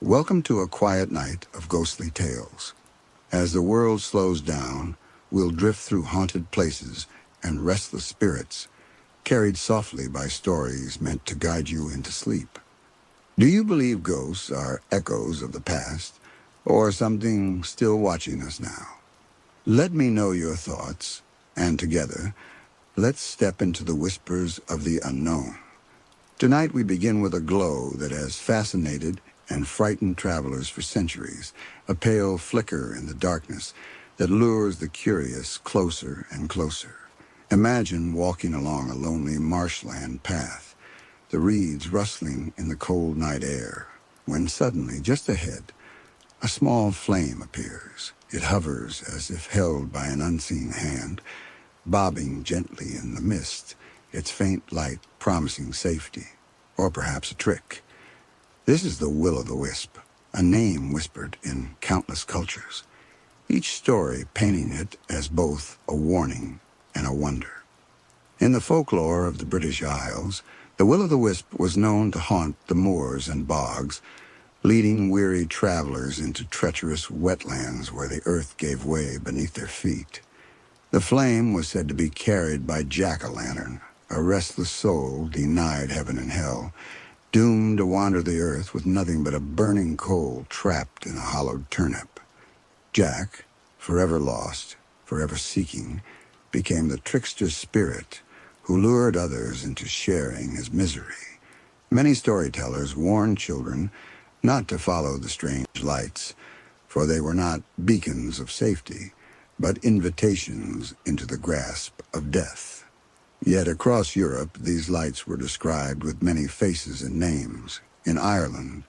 Welcome to a quiet night of ghostly tales. As the world slows down, we'll drift through haunted places and restless spirits, carried softly by stories meant to guide you into sleep. Do you believe ghosts are echoes of the past, or something still watching us now? Let me know your thoughts, and together, let's step into the whispers of the unknown. Tonight we begin with a glow that has fascinated and frightened travelers for centuries, a pale flicker in the darkness that lures the curious closer and closer. Imagine walking along a lonely marshland path, the reeds rustling in the cold night air, when suddenly, just ahead, a small flame appears. It hovers as if held by an unseen hand, bobbing gently in the mist, its faint light promising safety, or perhaps a trick. This is the will-o'-the-wisp, a name whispered in countless cultures, each story painting it as both a warning and a wonder. In the folklore of the British Isles, the will-o'-the-wisp was known to haunt the moors and bogs, leading weary travelers into treacherous wetlands where the earth gave way beneath their feet. The flame was said to be carried by jack-o'-lantern, a restless soul denied heaven and hell, doomed to wander the earth with nothing but a burning coal trapped in a hollowed turnip. Jack, forever lost, forever seeking, became the trickster spirit who lured others into sharing his misery. Many storytellers warned children not to follow the strange lights, for they were not beacons of safety, but invitations into the grasp of death. Yet across Europe, these lights were described with many faces and names. In Ireland,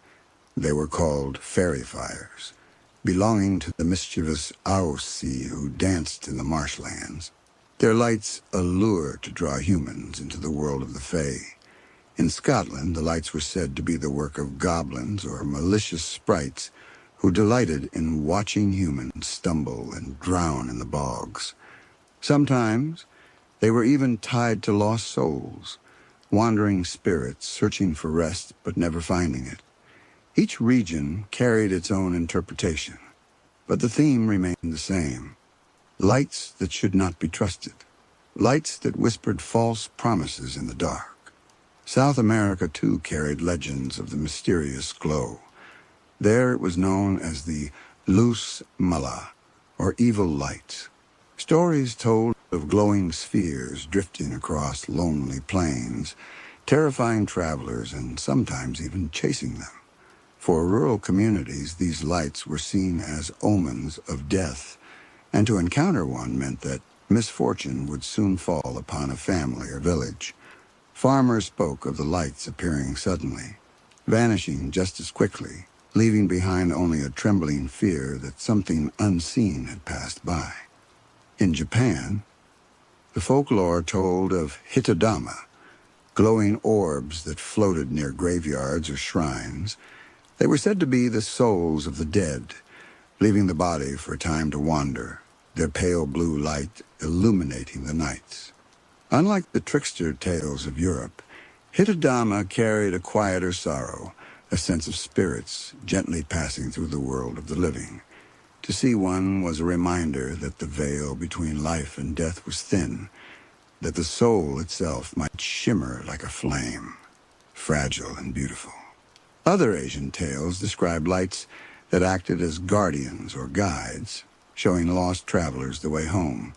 they were called fairy fires, belonging to the mischievous Aosi who danced in the marshlands. Their lights a lure to draw humans into the world of the Fae. In Scotland, the lights were said to be the work of goblins or malicious sprites who delighted in watching humans stumble and drown in the bogs. Sometimes they were even tied to lost souls, wandering spirits searching for rest but never finding it. Each region carried its own interpretation, but the theme remained the same. Lights that should not be trusted. Lights that whispered false promises in the dark. South America, too, carried legends of the mysterious glow. There it was known as the luz mala, or evil light. Stories told of glowing spheres drifting across lonely plains, terrifying travelers and sometimes even chasing them. For rural communities, these lights were seen as omens of death, and to encounter one meant that misfortune would soon fall upon a family or village. Farmers spoke of the lights appearing suddenly, vanishing just as quickly, leaving behind only a trembling fear that something unseen had passed by. In Japan, the folklore told of hitodama, glowing orbs that floated near graveyards or shrines. They were said to be the souls of the dead, leaving the body for a time to wander, their pale blue light illuminating the nights. Unlike the trickster tales of Europe, hitodama carried a quieter sorrow, a sense of spirits gently passing through the world of the living. To see one was a reminder that the veil between life and death was thin, that the soul itself might shimmer like a flame, fragile and beautiful. Other Asian tales describe lights that acted as guardians or guides, showing lost travelers the way home.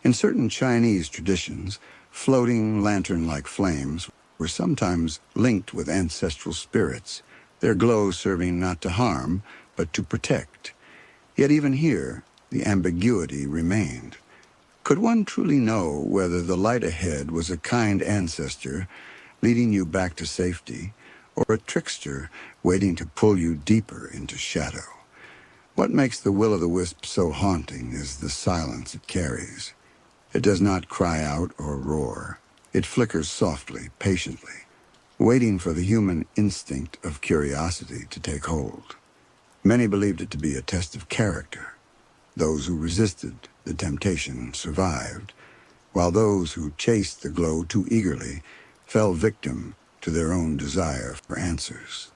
In certain Chinese traditions, floating lantern-like flames were sometimes linked with ancestral spirits, their glow serving not to harm, but to protect. Yet even here, the ambiguity remained. Could one truly know whether the light ahead was a kind ancestor leading you back to safety, or a trickster waiting to pull you deeper into shadow? What makes the will-o'-the-wisp so haunting is the silence it carries. It does not cry out or roar. It flickers softly, patiently, waiting for the human instinct of curiosity to take hold. Many believed it to be a test of character. Those who resisted the temptation survived, while those who chased the glow too eagerly fell victim to their own desire for answers.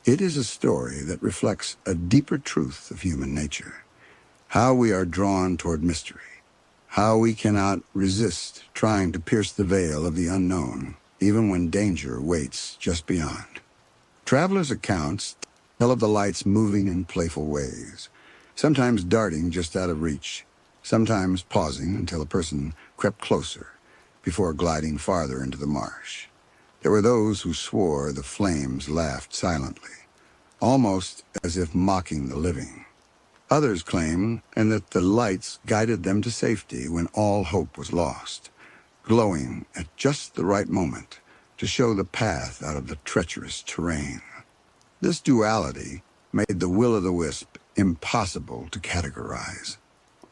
It is a story that reflects a deeper truth of human nature, how we are drawn toward mystery, how we cannot resist trying to pierce the veil of the unknown, even when danger waits just beyond. Travelers' accounts tell of the lights moving in playful ways, sometimes darting just out of reach, sometimes pausing until a person crept closer before gliding farther into the marsh. There were those who swore the flames laughed silently, almost as if mocking the living. Others claimed that the lights guided them to safety when all hope was lost, glowing at just the right moment to show the path out of the treacherous terrain. This duality made the will-o'-the-wisp impossible to categorize,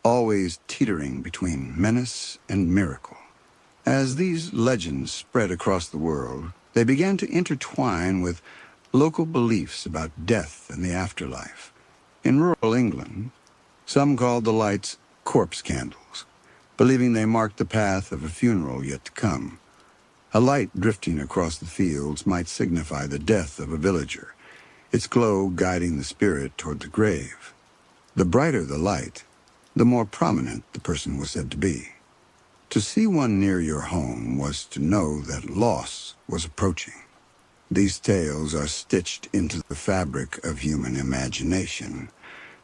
always teetering between menace and miracle. As these legends spread across the world, they began to intertwine with local beliefs about death and the afterlife. In rural England, some called the lights corpse candles, believing they marked the path of a funeral yet to come. A light drifting across the fields might signify the death of a villager, its glow guiding the spirit toward the grave. The brighter the light, the more prominent the person was said to be. To see one near your home was to know that loss was approaching. These tales are stitched into the fabric of human imagination,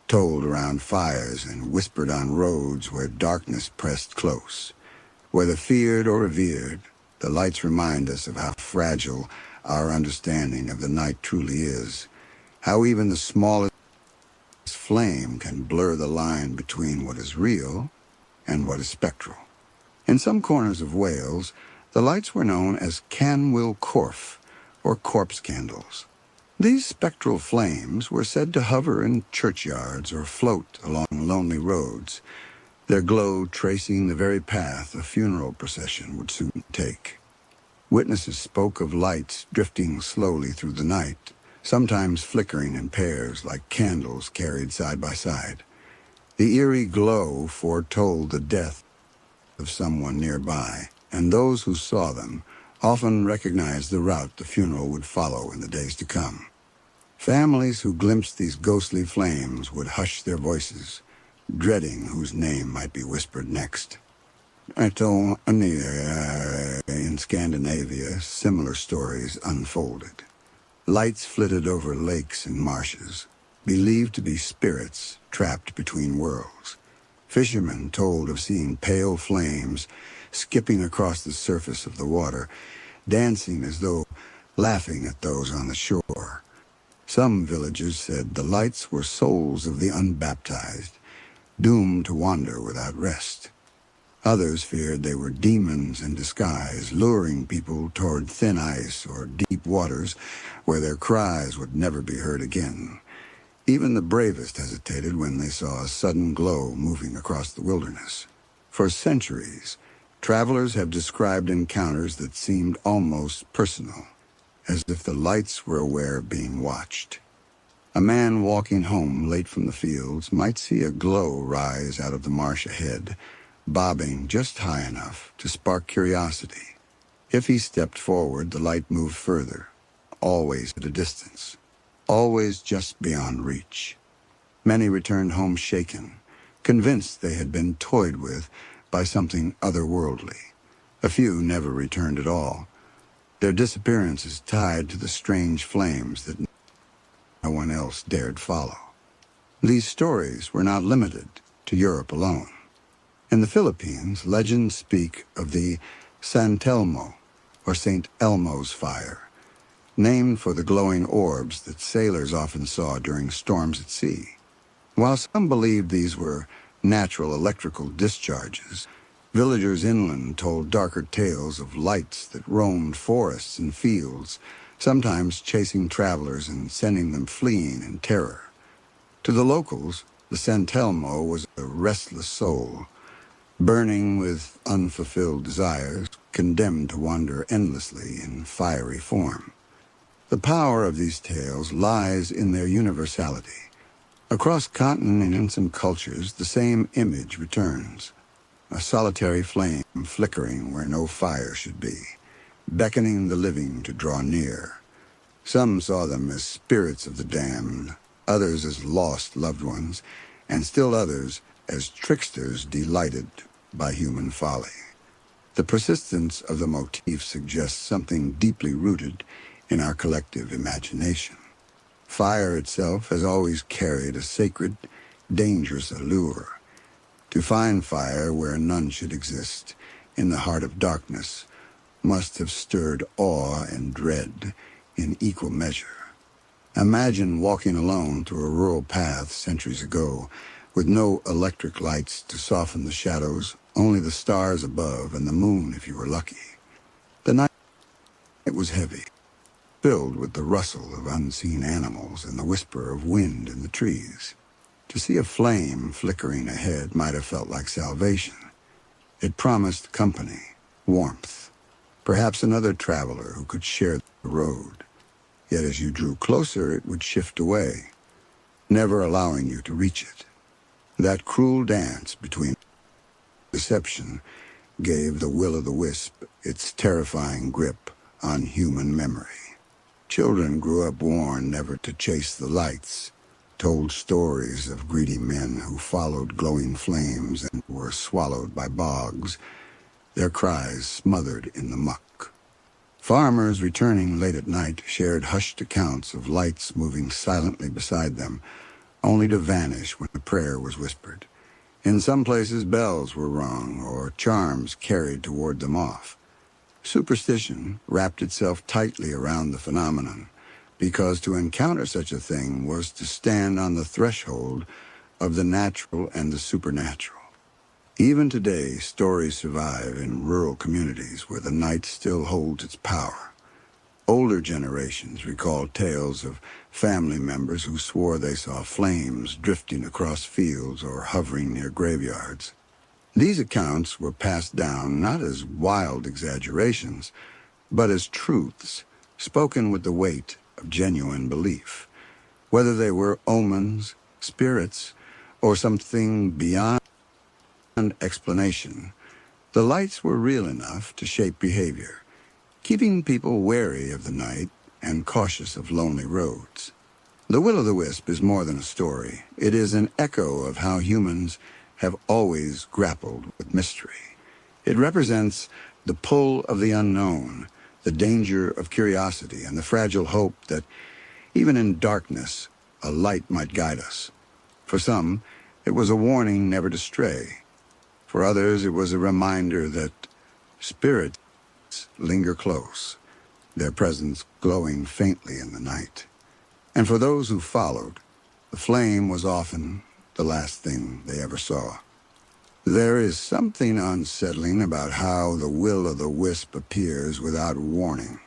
told around fires and whispered on roads where darkness pressed close. Whether feared or revered, the lights remind us of how fragile our understanding of the night truly is, how even the smallest flame can blur the line between what is real and what is spectral. In some corners of Wales, the lights were known as Canwyll Corff, or corpse candles. These spectral flames were said to hover in churchyards or float along lonely roads, their glow tracing the very path a funeral procession would soon take. Witnesses spoke of lights drifting slowly through the night, sometimes flickering in pairs like candles carried side by side. The eerie glow foretold the death of someone nearby, and those who saw them often recognized the route the funeral would follow in the days to come. Families who glimpsed these ghostly flames would hush their voices, dreading whose name might be whispered next. In Scandinavia, similar stories unfolded. Lights flitted over lakes and marshes, believed to be spirits trapped between worlds. Fishermen told of seeing pale flames skipping across the surface of the water, dancing as though laughing at those on the shore. Some villagers said the lights were souls of the unbaptized, doomed to wander without rest. Others feared they were demons in disguise, luring people toward thin ice or deep waters where their cries would never be heard again. Even the bravest hesitated when they saw a sudden glow moving across the wilderness. For centuries, travelers have described encounters that seemed almost personal, as if the lights were aware of being watched. A man walking home late from the fields might see a glow rise out of the marsh ahead, bobbing just high enough to spark curiosity. If he stepped forward, the light moved further, always at a distance, always just beyond reach. Many returned home shaken, convinced they had been toyed with by something otherworldly. A few never returned at all, their disappearances tied to the strange flames that no one else dared follow. These stories were not limited to Europe alone. In the Philippines, legends speak of the San Telmo, or St. Elmo's fire, named for the glowing orbs that sailors often saw during storms at sea. While some believed these were natural electrical discharges, villagers inland told darker tales of lights that roamed forests and fields, sometimes chasing travelers and sending them fleeing in terror. To the locals, the San Telmo was a restless soul, burning with unfulfilled desires, condemned to wander endlessly in fiery form. The power of these tales lies in their universality. Across continents and cultures, the same image returns. A solitary flame flickering where no fire should be, beckoning the living to draw near. Some saw them as spirits of the damned, others as lost loved ones, and still others as tricksters delighted by human folly. The persistence of the motif suggests something deeply rooted in our collective imagination. Fire itself has always carried a sacred, dangerous allure. To find fire where none should exist, in the heart of darkness, must have stirred awe and dread in equal measure. Imagine walking alone through a rural path centuries ago, with no electric lights to soften the shadows, only the stars above and the moon if you were lucky. The night was heavy, filled with the rustle of unseen animals and the whisper of wind in the trees. To see a flame flickering ahead might have felt like salvation. It promised company, warmth, perhaps another traveler who could share the road. Yet as you drew closer, it would shift away, never allowing you to reach it. That cruel dance between deception gave the will-o'-the-wisp its terrifying grip on human memory. Children grew up warned never to chase the lights, told stories of greedy men who followed glowing flames and were swallowed by bogs, their cries smothered in the muck. Farmers returning late at night shared hushed accounts of lights moving silently beside them, only to vanish when a prayer was whispered. In some places bells were rung or charms carried to ward them off. Superstition wrapped itself tightly around the phenomenon, because to encounter such a thing was to stand on the threshold of the natural and the supernatural. Even today, stories survive in rural communities where the night still holds its power. Older generations recall tales of family members who swore they saw flames drifting across fields or hovering near graveyards. These accounts were passed down not as wild exaggerations, but as truths spoken with the weight of genuine belief. Whether they were omens, spirits, or something beyond explanation, the lights were real enough to shape behavior, keeping people wary of the night and cautious of lonely roads. The will-o'-the-wisp is more than a story. It is an echo of how humans have always grappled with mystery. It represents the pull of the unknown, the danger of curiosity, and the fragile hope that, even in darkness, a light might guide us. For some, it was a warning never to stray. For others, it was a reminder that spirits linger close, their presence glowing faintly in the night. And for those who followed, the flame was often the last thing they ever saw. There is something unsettling about how the will-o'-the-wisp appears without warning.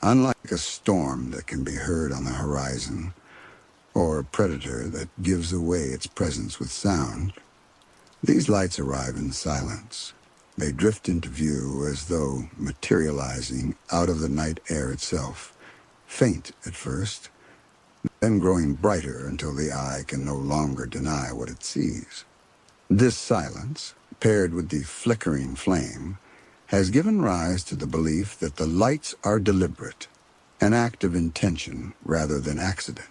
Unlike a storm that can be heard on the horizon, or a predator that gives away its presence with sound, these lights arrive in silence. They drift into view as though materializing out of the night air itself, faint at first, then growing brighter until the eye can no longer deny what it sees. This silence, paired with the flickering flame, has given rise to the belief that the lights are deliberate, an act of intention rather than accident.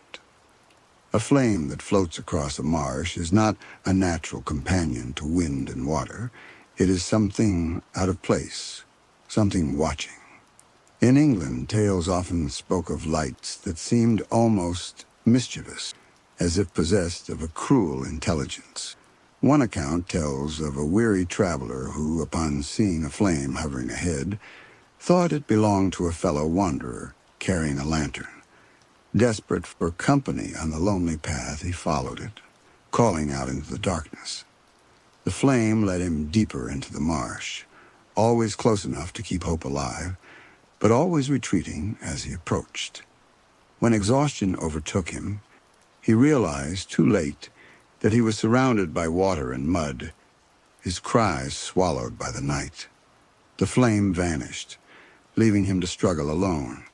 A flame that floats across a marsh is not a natural companion to wind and water. It is something out of place, something watching. In England, tales often spoke of lights that seemed almost mischievous, as if possessed of a cruel intelligence. One account tells of a weary traveler who, upon seeing a flame hovering ahead, thought it belonged to a fellow wanderer carrying a lantern. Desperate for company on the lonely path, he followed it, calling out into the darkness. The flame led him deeper into the marsh, always close enough to keep hope alive, but always retreating as he approached. When exhaustion overtook him, he realized too late that he was surrounded by water and mud, his cries swallowed by the night. The flame vanished, leaving him to struggle alone.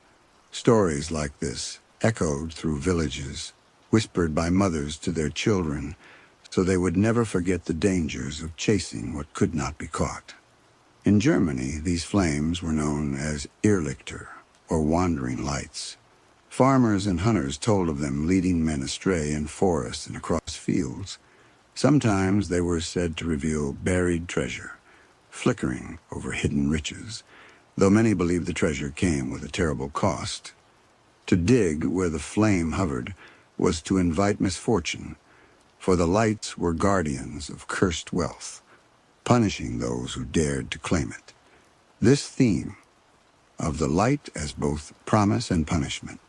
Stories like this echoed through villages, whispered by mothers to their children, so they would never forget the dangers of chasing what could not be caught. In Germany, these flames were known as Irrlichter, or wandering lights. Farmers and hunters told of them leading men astray in forests and across fields. Sometimes they were said to reveal buried treasure, flickering over hidden riches, though many believed the treasure came with a terrible cost. To dig where the flame hovered was to invite misfortune, for the lights were guardians of cursed wealth, punishing those who dared to claim it. This theme, of the light as both promise and punishment,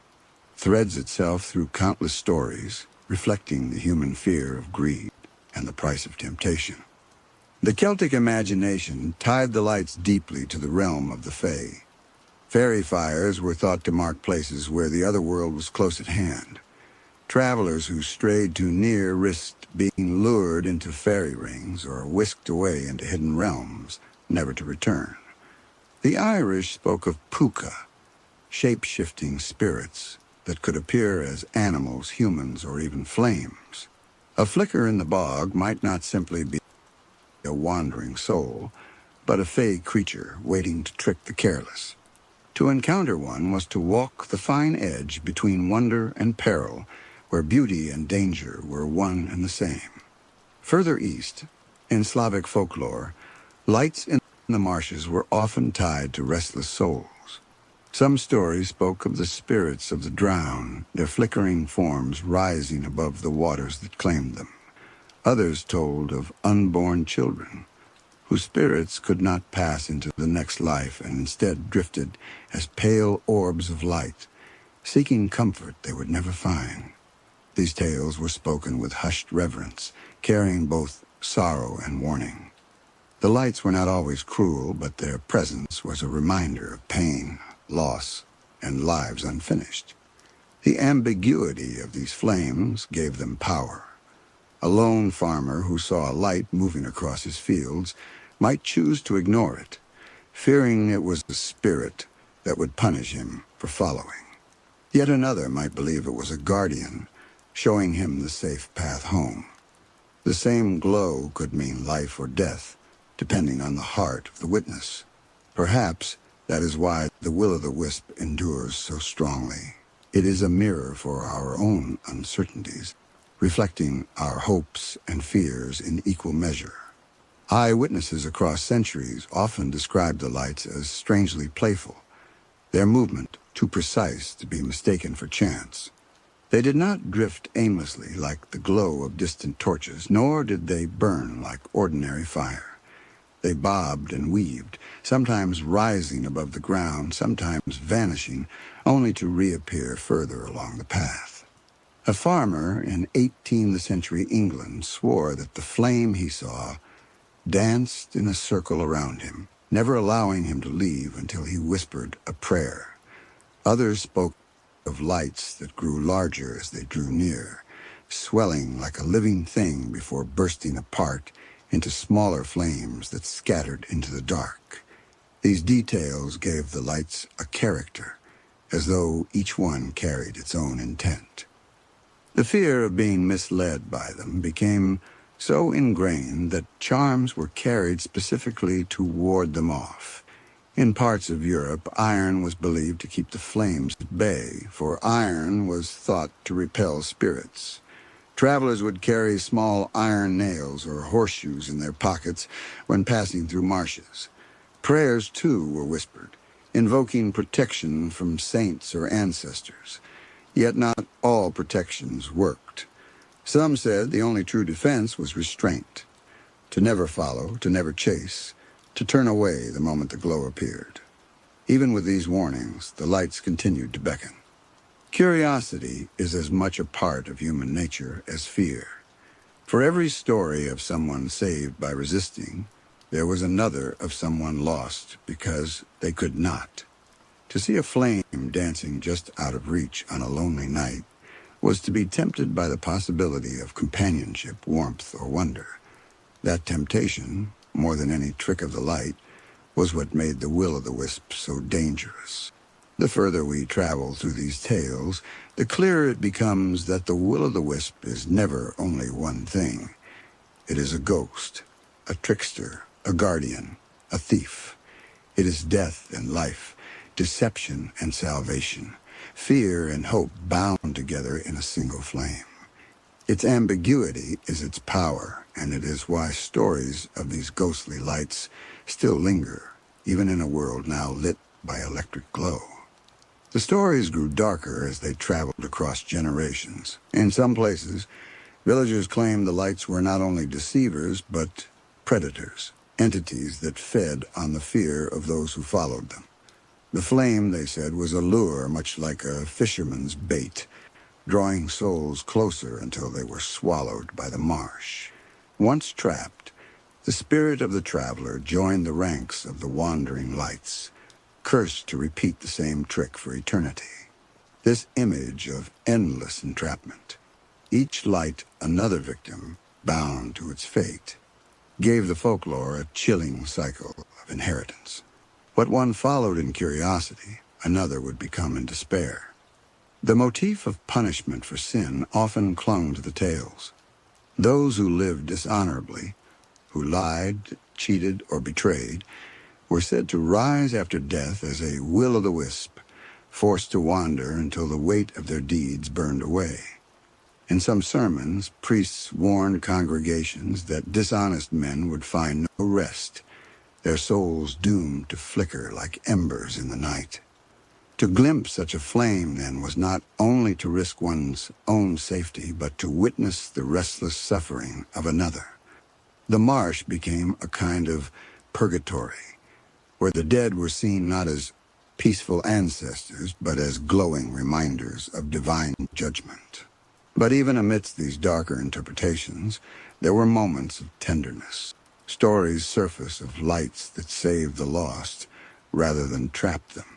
threads itself through countless stories, reflecting the human fear of greed and the price of temptation. The Celtic imagination tied the lights deeply to the realm of the Fae. Fairy fires were thought to mark places where the other world was close at hand. Travelers who strayed too near risked being lured into fairy rings or whisked away into hidden realms, never to return. The Irish spoke of puka, shape-shifting spirits that could appear as animals, humans, or even flames. A flicker in the bog might not simply be a wandering soul, but a fey creature waiting to trick the careless. To encounter one was to walk the fine edge between wonder and peril, where beauty and danger were one and the same. Further east, in Slavic folklore, lights in the marshes were often tied to restless souls. Some stories spoke of the spirits of the drowned, their flickering forms rising above the waters that claimed them. Others told of unborn children, whose spirits could not pass into the next life and instead drifted as pale orbs of light, seeking comfort they would never find. These tales were spoken with hushed reverence, carrying both sorrow and warning. The lights were not always cruel, but their presence was a reminder of pain, loss, and lives unfinished. The ambiguity of these flames gave them power. A lone farmer who saw a light moving across his fields might choose to ignore it, fearing it was a spirit that would punish him for following. Yet another might believe it was a guardian, showing him the safe path home. The same glow could mean life or death, depending on the heart of the witness. Perhaps that is why the will-o'-the-wisp endures so strongly. It is a mirror for our own uncertainties, reflecting our hopes and fears in equal measure. Eyewitnesses across centuries often described the lights as strangely playful, their movement too precise to be mistaken for chance. They did not drift aimlessly like the glow of distant torches, nor did they burn like ordinary fire. They bobbed and weaved, sometimes rising above the ground, sometimes vanishing, only to reappear further along the path. A farmer in 18th century England swore that the flame he saw danced in a circle around him, never allowing him to leave until he whispered a prayer. Others spoke of lights that grew larger as they drew near, swelling like a living thing before bursting apart into smaller flames that scattered into the dark. These details gave the lights a character, as though each one carried its own intent. The fear of being misled by them became so ingrained that charms were carried specifically to ward them off. In parts of Europe, iron was believed to keep the flames at bay, for iron was thought to repel spirits. Travelers would carry small iron nails or horseshoes in their pockets when passing through marshes. Prayers, too, were whispered, invoking protection from saints or ancestors. Yet not all protections worked. Some said the only true defense was restraint, to never follow, to never chase, to turn away the moment the glow appeared. Even with these warnings, the lights continued to beckon. Curiosity is as much a part of human nature as fear. For every story of someone saved by resisting, there was another of someone lost because they could not. To see a flame dancing just out of reach on a lonely night was to be tempted by the possibility of companionship, warmth, or wonder. That temptation, more than any trick of the light, was what made the will-o'-the-wisp so dangerous. The further we travel through these tales, the clearer it becomes that the will-o'-the-wisp is never only one thing. It is a ghost, a trickster, a guardian, a thief. It is death and life, deception and salvation, fear and hope bound together in a single flame. Its ambiguity is its power, and it is why stories of these ghostly lights still linger, even in a world now lit by electric glow. The stories grew darker as they traveled across generations. In some places, villagers claimed the lights were not only deceivers, but predators, entities that fed on the fear of those who followed them. The flame, they said, was a lure, much like a fisherman's bait, drawing souls closer until they were swallowed by the marsh. Once trapped, the spirit of the traveler joined the ranks of the wandering lights, cursed to repeat the same trick for eternity. This image of endless entrapment, each light another victim bound to its fate, gave the folklore a chilling cycle of inheritance. What one followed in curiosity, another would become in despair. The motif of punishment for sin often clung to the tales. Those who lived dishonorably, who lied, cheated, or betrayed, were said to rise after death as a will-o'-the-wisp, forced to wander until the weight of their deeds burned away. In some sermons, priests warned congregations that dishonest men would find no rest, their souls doomed to flicker like embers in the night. To glimpse such a flame, then, was not only to risk one's own safety, but to witness the restless suffering of another. The marsh became a kind of purgatory, where the dead were seen not as peaceful ancestors, but as glowing reminders of divine judgment. But even amidst these darker interpretations, there were moments of tenderness. Stories surface of lights that saved the lost, rather than trapped them.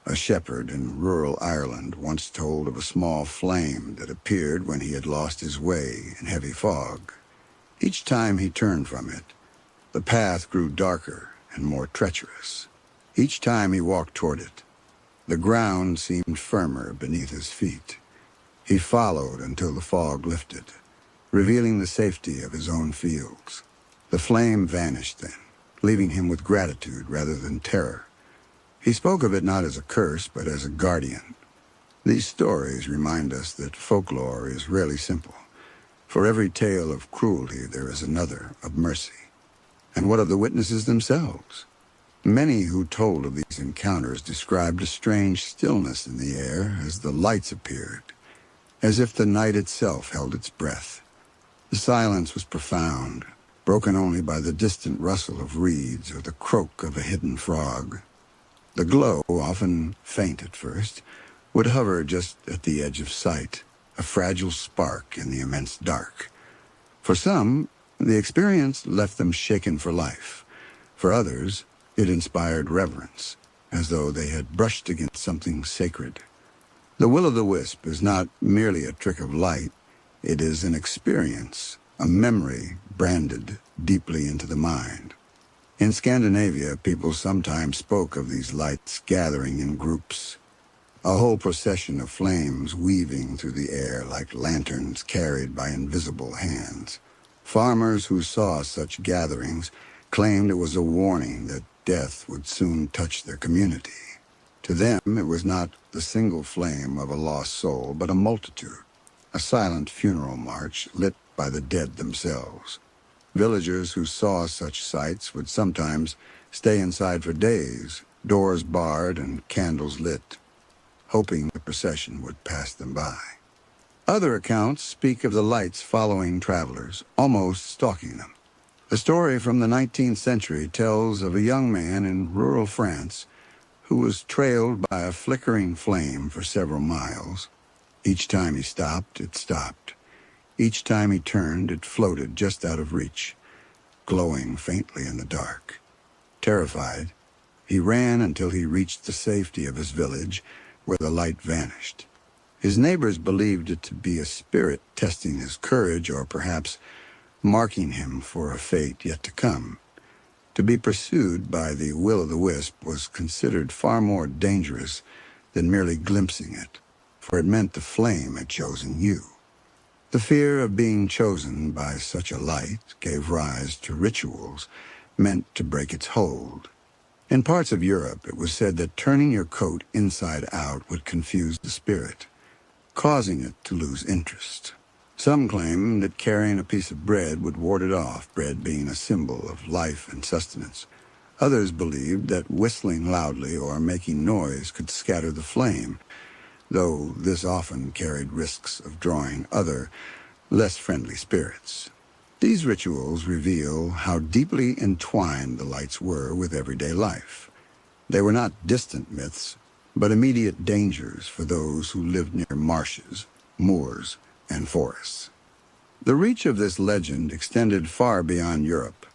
A shepherd in rural Ireland once told of a small flame that appeared when he had lost his way in heavy fog. Each time he turned from it, the path grew darker and more treacherous. Each time he walked toward it, the ground seemed firmer beneath his feet. He followed until the fog lifted, revealing the safety of his own fields. The flame vanished then, leaving him with gratitude rather than terror. He spoke of it not as a curse, but as a guardian. These stories remind us that folklore is rarely simple. For every tale of cruelty, there is another of mercy. And what of the witnesses themselves? Many who told of these encounters described a strange stillness in the air as the lights appeared, as if the night itself held its breath. The silence was profound, broken only by the distant rustle of reeds or the croak of a hidden frog. The glow, often faint at first, would hover just at the edge of sight, a fragile spark in the immense dark. For some, the experience left them shaken for life. For others, it inspired reverence, as though they had brushed against something sacred. The will-o'-the-wisp is not merely a trick of light. It is an experience, a memory branded deeply into the mind. In Scandinavia, people sometimes spoke of these lights gathering in groups, a whole procession of flames weaving through the air like lanterns carried by invisible hands. Farmers who saw such gatherings claimed it was a warning that death would soon touch their community. To them, it was not the single flame of a lost soul, but a multitude, a silent funeral march lit by the dead themselves. Villagers who saw such sights would sometimes stay inside for days, doors barred and candles lit, hoping the procession would pass them by. Other accounts speak of the lights following travelers, almost stalking them. A story from the 19th century tells of a young man in rural France who was trailed by a flickering flame for several miles. Each time he stopped, it stopped. Each time he turned, it floated just out of reach, glowing faintly in the dark. Terrified, he ran until he reached the safety of his village, where the light vanished. His neighbors believed it to be a spirit testing his courage, or perhaps marking him for a fate yet to come. To be pursued by the will-o'-the-wisp was considered far more dangerous than merely glimpsing it, for it meant the flame had chosen you. The fear of being chosen by such a light gave rise to rituals meant to break its hold. In parts of Europe, it was said that turning your coat inside out would confuse the spirit, causing it to lose interest. Some claim that carrying a piece of bread would ward it off, bread being a symbol of life and sustenance. Others believed that whistling loudly or making noise could scatter the flame, though this often carried risks of drawing other, less friendly spirits. These rituals reveal how deeply entwined the lights were with everyday life. They were not distant myths, but immediate dangers for those who lived near marshes, moors, and forests. The reach of this legend extended far beyond Europe.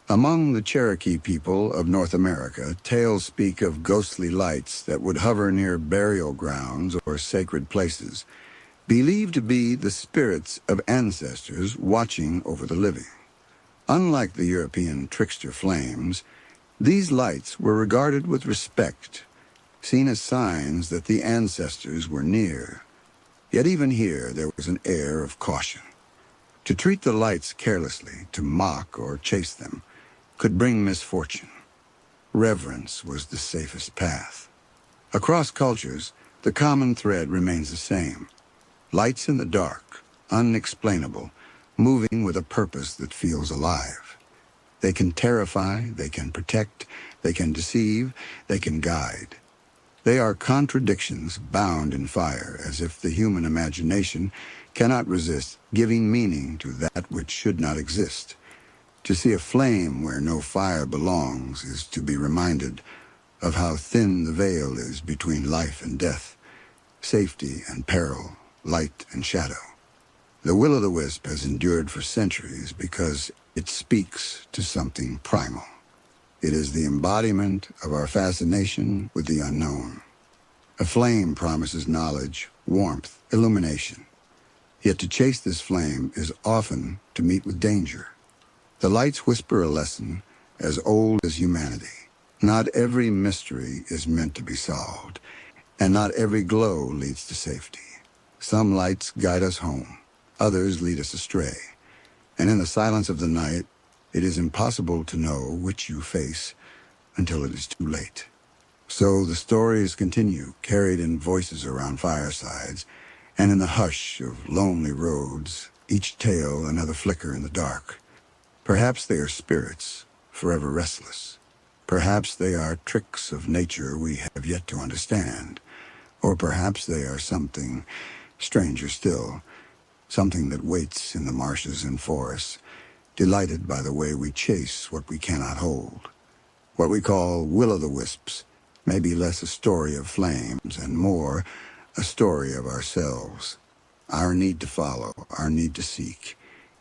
Among the Cherokee people of North America, tales speak of ghostly lights that would hover near burial grounds or sacred places, believed to be the spirits of ancestors watching over the living. Unlike the European trickster flames, these lights were regarded with respect, seen as signs that the ancestors were near. Yet even here there was an air of caution. To treat the lights carelessly, to mock or chase them, could bring misfortune. Reverence was the safest path. Across cultures, the common thread remains the same. Lights in the dark, unexplainable, moving with a purpose that feels alive. They can terrify, they can protect, they can deceive, they can guide. They are contradictions bound in fire, as if the human imagination cannot resist giving meaning to that which should not exist. To see a flame where no fire belongs is to be reminded of how thin the veil is between life and death, safety and peril, light and shadow. The will-o'-the-wisp has endured for centuries because it speaks to something primal. It is the embodiment of our fascination with the unknown. A flame promises knowledge, warmth, illumination. Yet to chase this flame is often to meet with danger. The lights whisper a lesson as old as humanity. Not every mystery is meant to be solved, and not every glow leads to safety. Some lights guide us home, others lead us astray. And in the silence of the night, it is impossible to know which you face until it is too late. So the stories continue, carried in voices around firesides, and in the hush of lonely roads, each tale another flicker in the dark. Perhaps they are spirits, forever restless. Perhaps they are tricks of nature we have yet to understand. Or perhaps they are something stranger still, something that waits in the marshes and forests, delighted by the way we chase what we cannot hold. What we call will-o'-the-wisps may be less a story of flames and more a story of ourselves, our need to follow, our need to seek,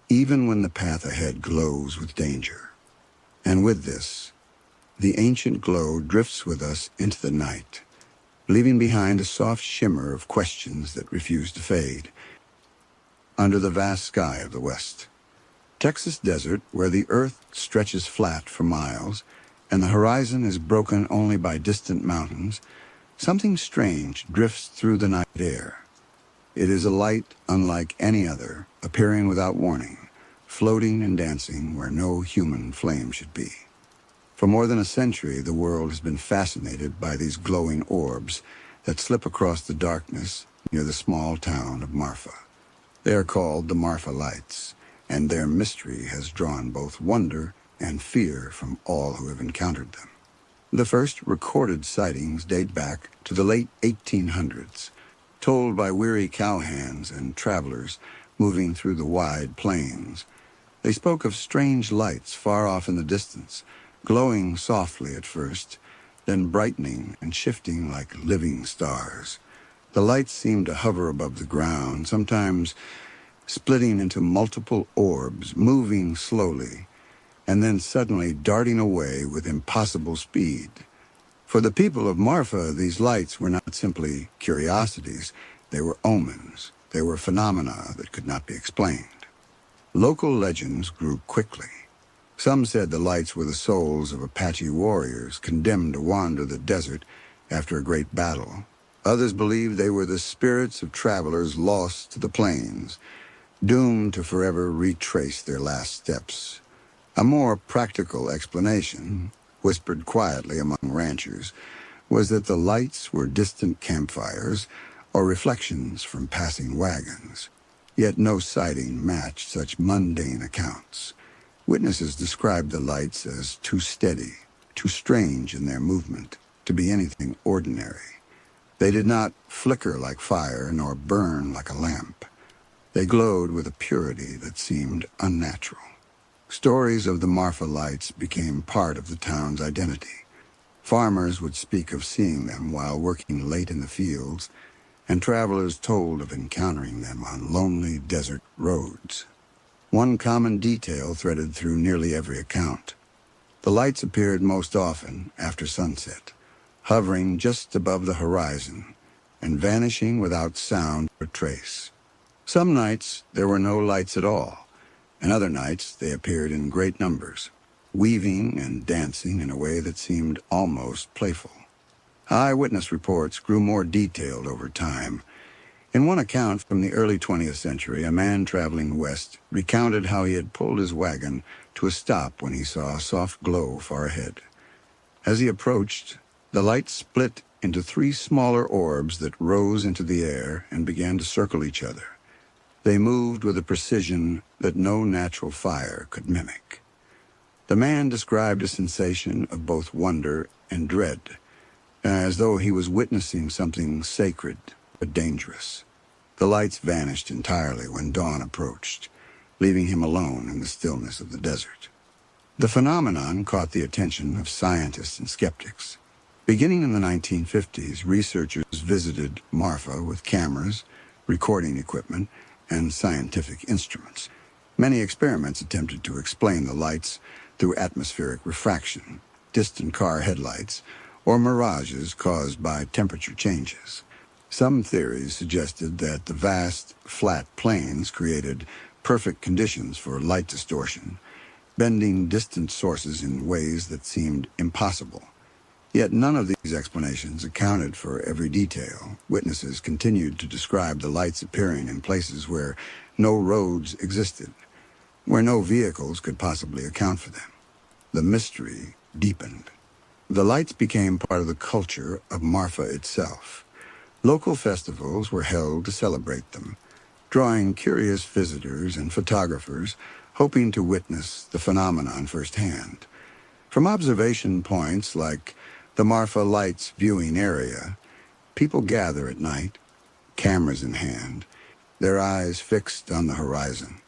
even when the path ahead glows with danger. And with this, the ancient glow drifts with us into the night, leaving behind a soft shimmer of questions that refuse to fade. Under the vast sky of the West, Texas desert, where the earth stretches flat for miles, and the horizon is broken only by distant mountains, something strange drifts through the night air. It is a light unlike any other, appearing without warning, floating and dancing where no human flame should be. For more than a century, the world has been fascinated by these glowing orbs that slip across the darkness near the small town of Marfa. They are called the Marfa Lights, and their mystery has drawn both wonder and fear from all who have encountered them. The first recorded sightings date back to the late 1800s, told by weary cowhands and travelers moving through the wide plains. They spoke of strange lights far off in the distance, glowing softly at first, then brightening and shifting like living stars. The lights seemed to hover above the ground, sometimes splitting into multiple orbs, moving slowly, and then suddenly darting away with impossible speed. For the people of Marfa, these lights were not simply curiosities. They were omens. They were phenomena that could not be explained. Local legends grew quickly. Some said the lights were the souls of Apache warriors condemned to wander the desert after a great battle. Others believed they were the spirits of travelers lost to the plains, doomed to forever retrace their last steps. A more practical explanation, whispered quietly among ranchers, was that the lights were distant campfires or reflections from passing wagons. Yet no sighting matched such mundane accounts. Witnesses described the lights as too steady, too strange in their movement, to be anything ordinary. They did not flicker like fire nor burn like a lamp. They glowed with a purity that seemed unnatural. Stories of the Marfa Lights became part of the town's identity. Farmers would speak of seeing them while working late in the fields, and travelers told of encountering them on lonely desert roads. One common detail threaded through nearly every account. The lights appeared most often after sunset, hovering just above the horizon and vanishing without sound or trace. Some nights there were no lights at all, and other nights they appeared in great numbers, weaving and dancing in a way that seemed almost playful. Eyewitness reports grew more detailed over time. In one account from the early 20th century, a man traveling west recounted how he had pulled his wagon to a stop when he saw a soft glow far ahead. As he approached, the light split into 3 smaller orbs that rose into the air and began to circle each other. They moved with a precision that no natural fire could mimic. The man described a sensation of both wonder and dread, as though he was witnessing something sacred but dangerous. The lights vanished entirely when dawn approached, leaving him alone in the stillness of the desert. The phenomenon caught the attention of scientists and skeptics. Beginning in the 1950s, researchers visited Marfa with cameras, recording equipment, and scientific instruments. Many experiments attempted to explain the lights through atmospheric refraction, distant car headlights, or mirages caused by temperature changes. Some theories suggested that the vast, flat plains created perfect conditions for light distortion, bending distant sources in ways that seemed impossible. Yet none of these explanations accounted for every detail. Witnesses continued to describe the lights appearing in places where no roads existed, where no vehicles could possibly account for them. The mystery deepened. The lights became part of the culture of Marfa itself. Local festivals were held to celebrate them, drawing curious visitors and photographers hoping to witness the phenomenon firsthand. From observation points like the Marfa Lights viewing area, people gather at night, cameras in hand, their eyes fixed on the horizon.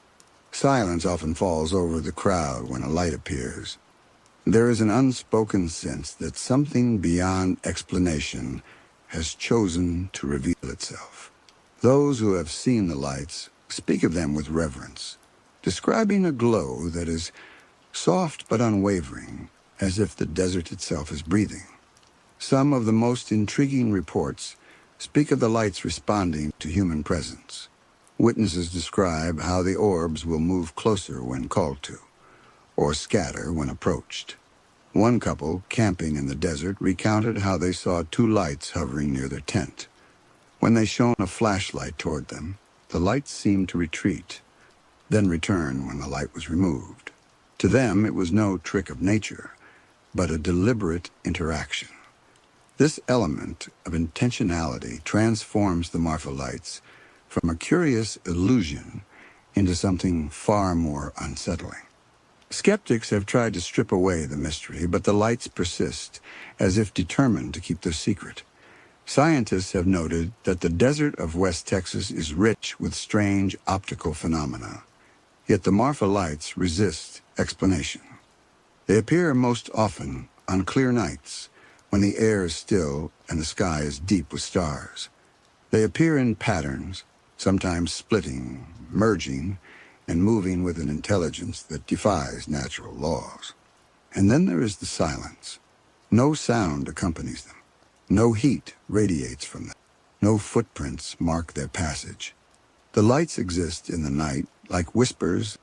Silence often falls over the crowd when a light appears. There is an unspoken sense that something beyond explanation has chosen to reveal itself. Those who have seen the lights speak of them with reverence, describing a glow that is soft but unwavering, as if the desert itself is breathing. Some of the most intriguing reports speak of the lights responding to human presence. Witnesses describe how the orbs will move closer when called to, or scatter when approached. One couple, camping in the desert, recounted how they saw 2 lights hovering near their tent. When they shone a flashlight toward them, the lights seemed to retreat, then return when the light was removed. To them, it was no trick of nature, but a deliberate interaction. This element of intentionality transforms the Marfa Lights from a curious illusion into something far more unsettling. Skeptics have tried to strip away the mystery, but the lights persist, as if determined to keep their secret. Scientists have noted that the desert of West Texas is rich with strange optical phenomena. Yet the Marfa Lights resist explanation. They appear most often on clear nights, when the air is still and the sky is deep with stars. They appear in patterns, sometimes splitting, merging, and moving with an intelligence that defies natural laws. And then there is the silence. No sound accompanies them. No heat radiates from them. No footprints mark their passage. The lights exist in the night like whispers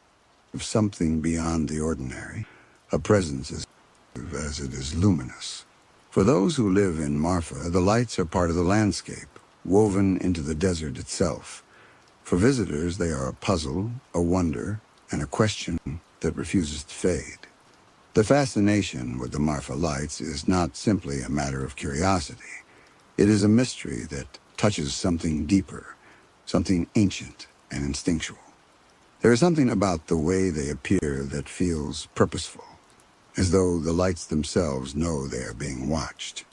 of something beyond the ordinary, a presence as it is luminous. For those who live in Marfa, the lights are part of the landscape, woven into the desert itself. For visitors, they are a puzzle, a wonder, and a question that refuses to fade. The fascination with the Marfa Lights is not simply a matter of curiosity. It is a mystery that touches something deeper, something ancient and instinctual. There is something about the way they appear that feels purposeful, as though the lights themselves know they are being watched.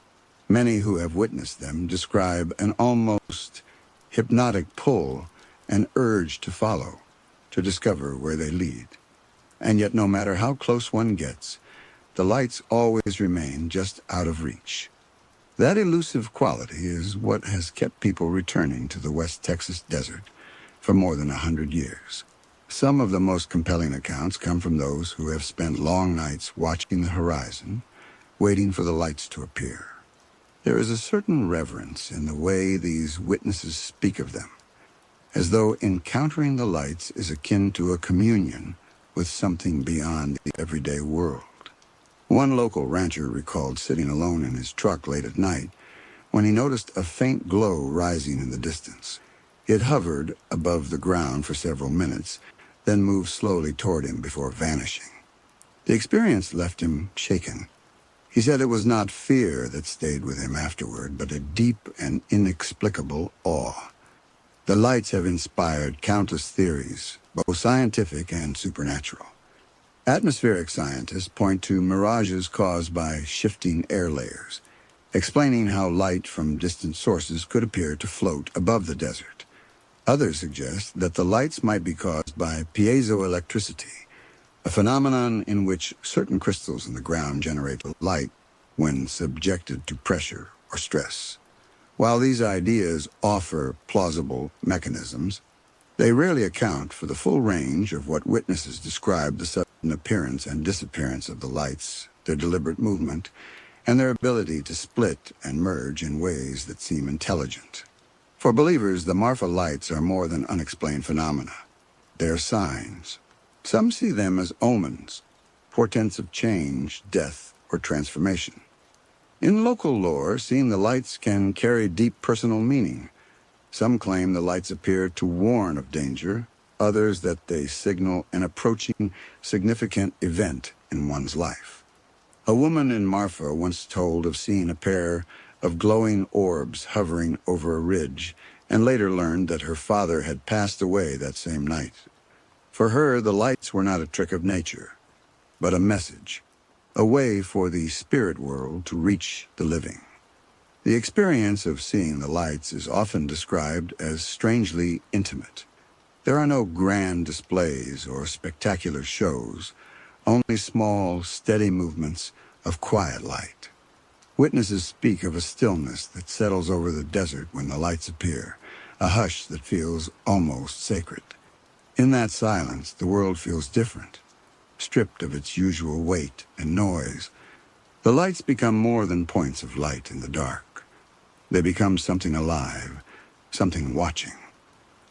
Many who have witnessed them describe an almost hypnotic pull, an urge to follow, to discover where they lead. And yet no matter how close one gets, the lights always remain just out of reach. That elusive quality is what has kept people returning to the West Texas desert for more than 100 years. Some of the most compelling accounts come from those who have spent long nights watching the horizon, waiting for the lights to appear. There is a certain reverence in the way these witnesses speak of them, as though encountering the lights is akin to a communion with something beyond the everyday world. One local rancher recalled sitting alone in his truck late at night when he noticed a faint glow rising in the distance. It hovered above the ground for several minutes, then moved slowly toward him before vanishing. The experience left him shaken. He said it was not fear that stayed with him afterward, but a deep and inexplicable awe. The lights have inspired countless theories, both scientific and supernatural. Atmospheric scientists point to mirages caused by shifting air layers, explaining how light from distant sources could appear to float above the desert. Others suggest that the lights might be caused by piezoelectricity, a phenomenon in which certain crystals in the ground generate light when subjected to pressure or stress. While these ideas offer plausible mechanisms, they rarely account for the full range of what witnesses describe the sudden appearance and disappearance of the lights, their deliberate movement, and their ability to split and merge in ways that seem intelligent. For believers, the Marfa Lights are more than unexplained phenomena. They are signs. Some see them as omens, portents of change, death, or transformation. In local lore, seeing the lights can carry deep personal meaning. Some claim the lights appear to warn of danger, others that they signal an approaching significant event in one's life. A woman in Marfa once told of seeing a pair of glowing orbs hovering over a ridge, and later learned that her father had passed away that same night. For her, the lights were not a trick of nature, but a message, a way for the spirit world to reach the living. The experience of seeing the lights is often described as strangely intimate. There are no grand displays or spectacular shows, only small, steady movements of quiet light. Witnesses speak of a stillness that settles over the desert when the lights appear, a hush that feels almost sacred. In that silence, the world feels different, stripped of its usual weight and noise. The lights become more than points of light in the dark. They become something alive, something watching.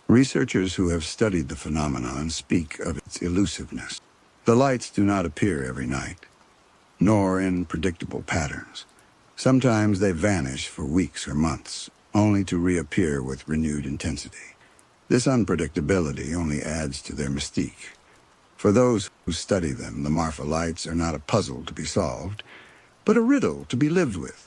Researchers who have studied the phenomenon speak of its elusiveness. The lights do not appear every night, nor in predictable patterns. Sometimes they vanish for weeks or months, only to reappear with renewed intensity. This unpredictability only adds to their mystique. For those who study them, the Marfa Lights are not a puzzle to be solved, but a riddle to be lived with.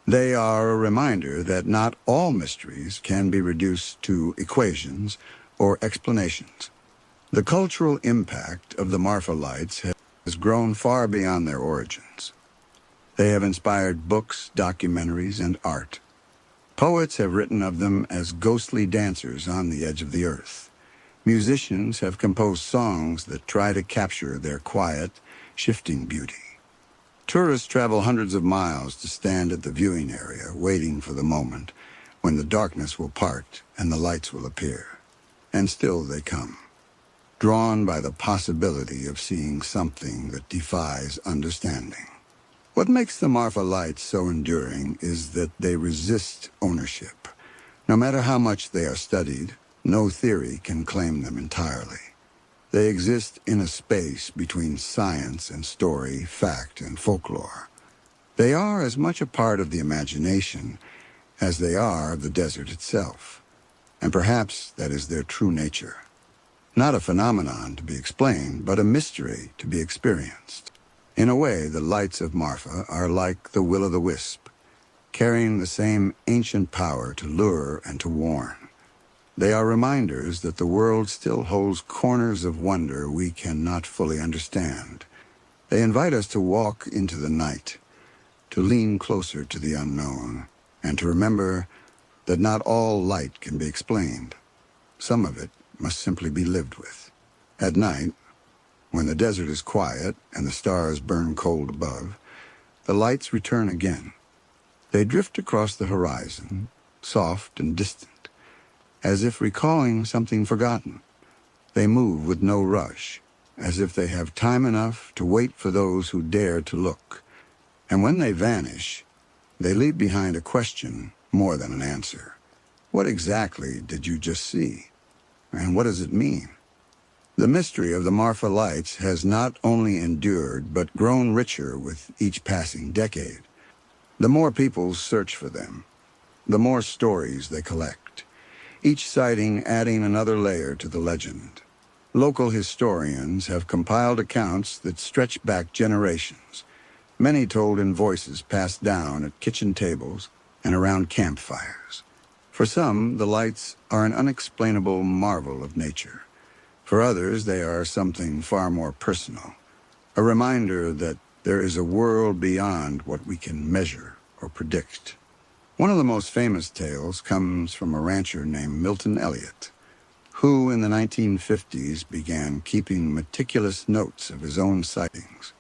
They are a reminder that not all mysteries can be reduced to equations or explanations. The cultural impact of the Marfa Lights has grown far beyond their origins. They have inspired books, documentaries, and art. Poets have written of them as ghostly dancers on the edge of the earth. Musicians have composed songs that try to capture their quiet, shifting beauty. Tourists travel hundreds of miles to stand at the viewing area, waiting for the moment when the darkness will part and the lights will appear. And still they come, drawn by the possibility of seeing something that defies understanding. What makes the Marfa Lights so enduring is that they resist ownership. No matter how much they are studied, no theory can claim them entirely. They exist in a space between science and story, fact and folklore. They are as much a part of the imagination as they are of the desert itself. And perhaps that is their true nature. Not a phenomenon to be explained, but a mystery to be experienced. In a way, the lights of Marfa are like the will-o'-the-wisp, carrying the same ancient power to lure and to warn. They are reminders that the world still holds corners of wonder we cannot fully understand. They invite us to walk into the night, to lean closer to the unknown, and to remember that not all light can be explained. Some of it must simply be lived with. At night, when the desert is quiet and the stars burn cold above, the lights return again. They drift across the horizon, soft and distant, as if recalling something forgotten. They move with no rush, as if they have time enough to wait for those who dare to look. And when they vanish, they leave behind a question more than an answer. What exactly did you just see? And what does it mean? The mystery of the Marfa Lights has not only endured, but grown richer with each passing decade. The more people search for them, the more stories they collect, each sighting adding another layer to the legend. Local historians have compiled accounts that stretch back generations, many told in voices passed down at kitchen tables and around campfires. For some, the lights are an unexplainable marvel of nature. For others, they are something far more personal, a reminder that there is a world beyond what we can measure or predict. One of the most famous tales comes from a rancher named Milton Elliot, who in the 1950s began keeping meticulous notes of his own sightings.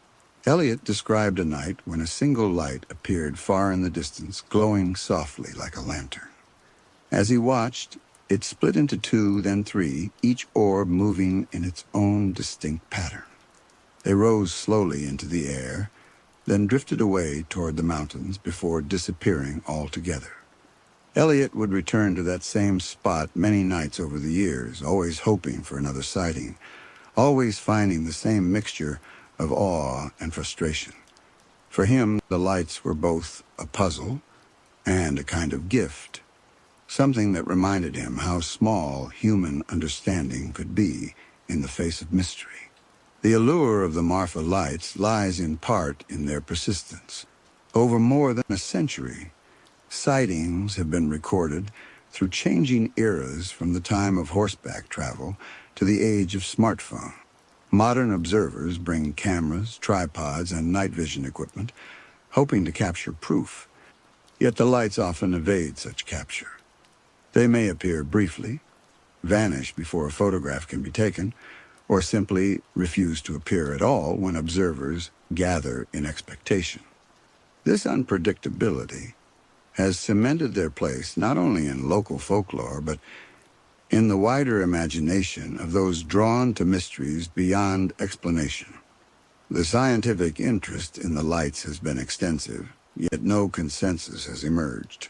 Elliot described a night when a single light appeared far in the distance, glowing softly like a lantern. As he watched, it split into two, then three, each orb moving in its own distinct pattern. They rose slowly into the air, then drifted away toward the mountains before disappearing altogether. Elliot would return to that same spot many nights over the years, always hoping for another sighting, always finding the same mixture of awe and frustration. For him, the lights were both a puzzle and a kind of gift, something that reminded him how small human understanding could be in the face of mystery. The allure of the Marfa Lights lies in part in their persistence. Over more than a century, sightings have been recorded through changing eras, from the time of horseback travel to the age of smartphone. Modern observers bring cameras, tripods, and night vision equipment, hoping to capture proof. Yet the lights often evade such capture. They may appear briefly, vanish before a photograph can be taken, or simply refuse to appear at all when observers gather in expectation. This unpredictability has cemented their place not only in local folklore, but in the wider imagination of those drawn to mysteries beyond explanation. The scientific interest in the lights has been extensive, yet no consensus has emerged.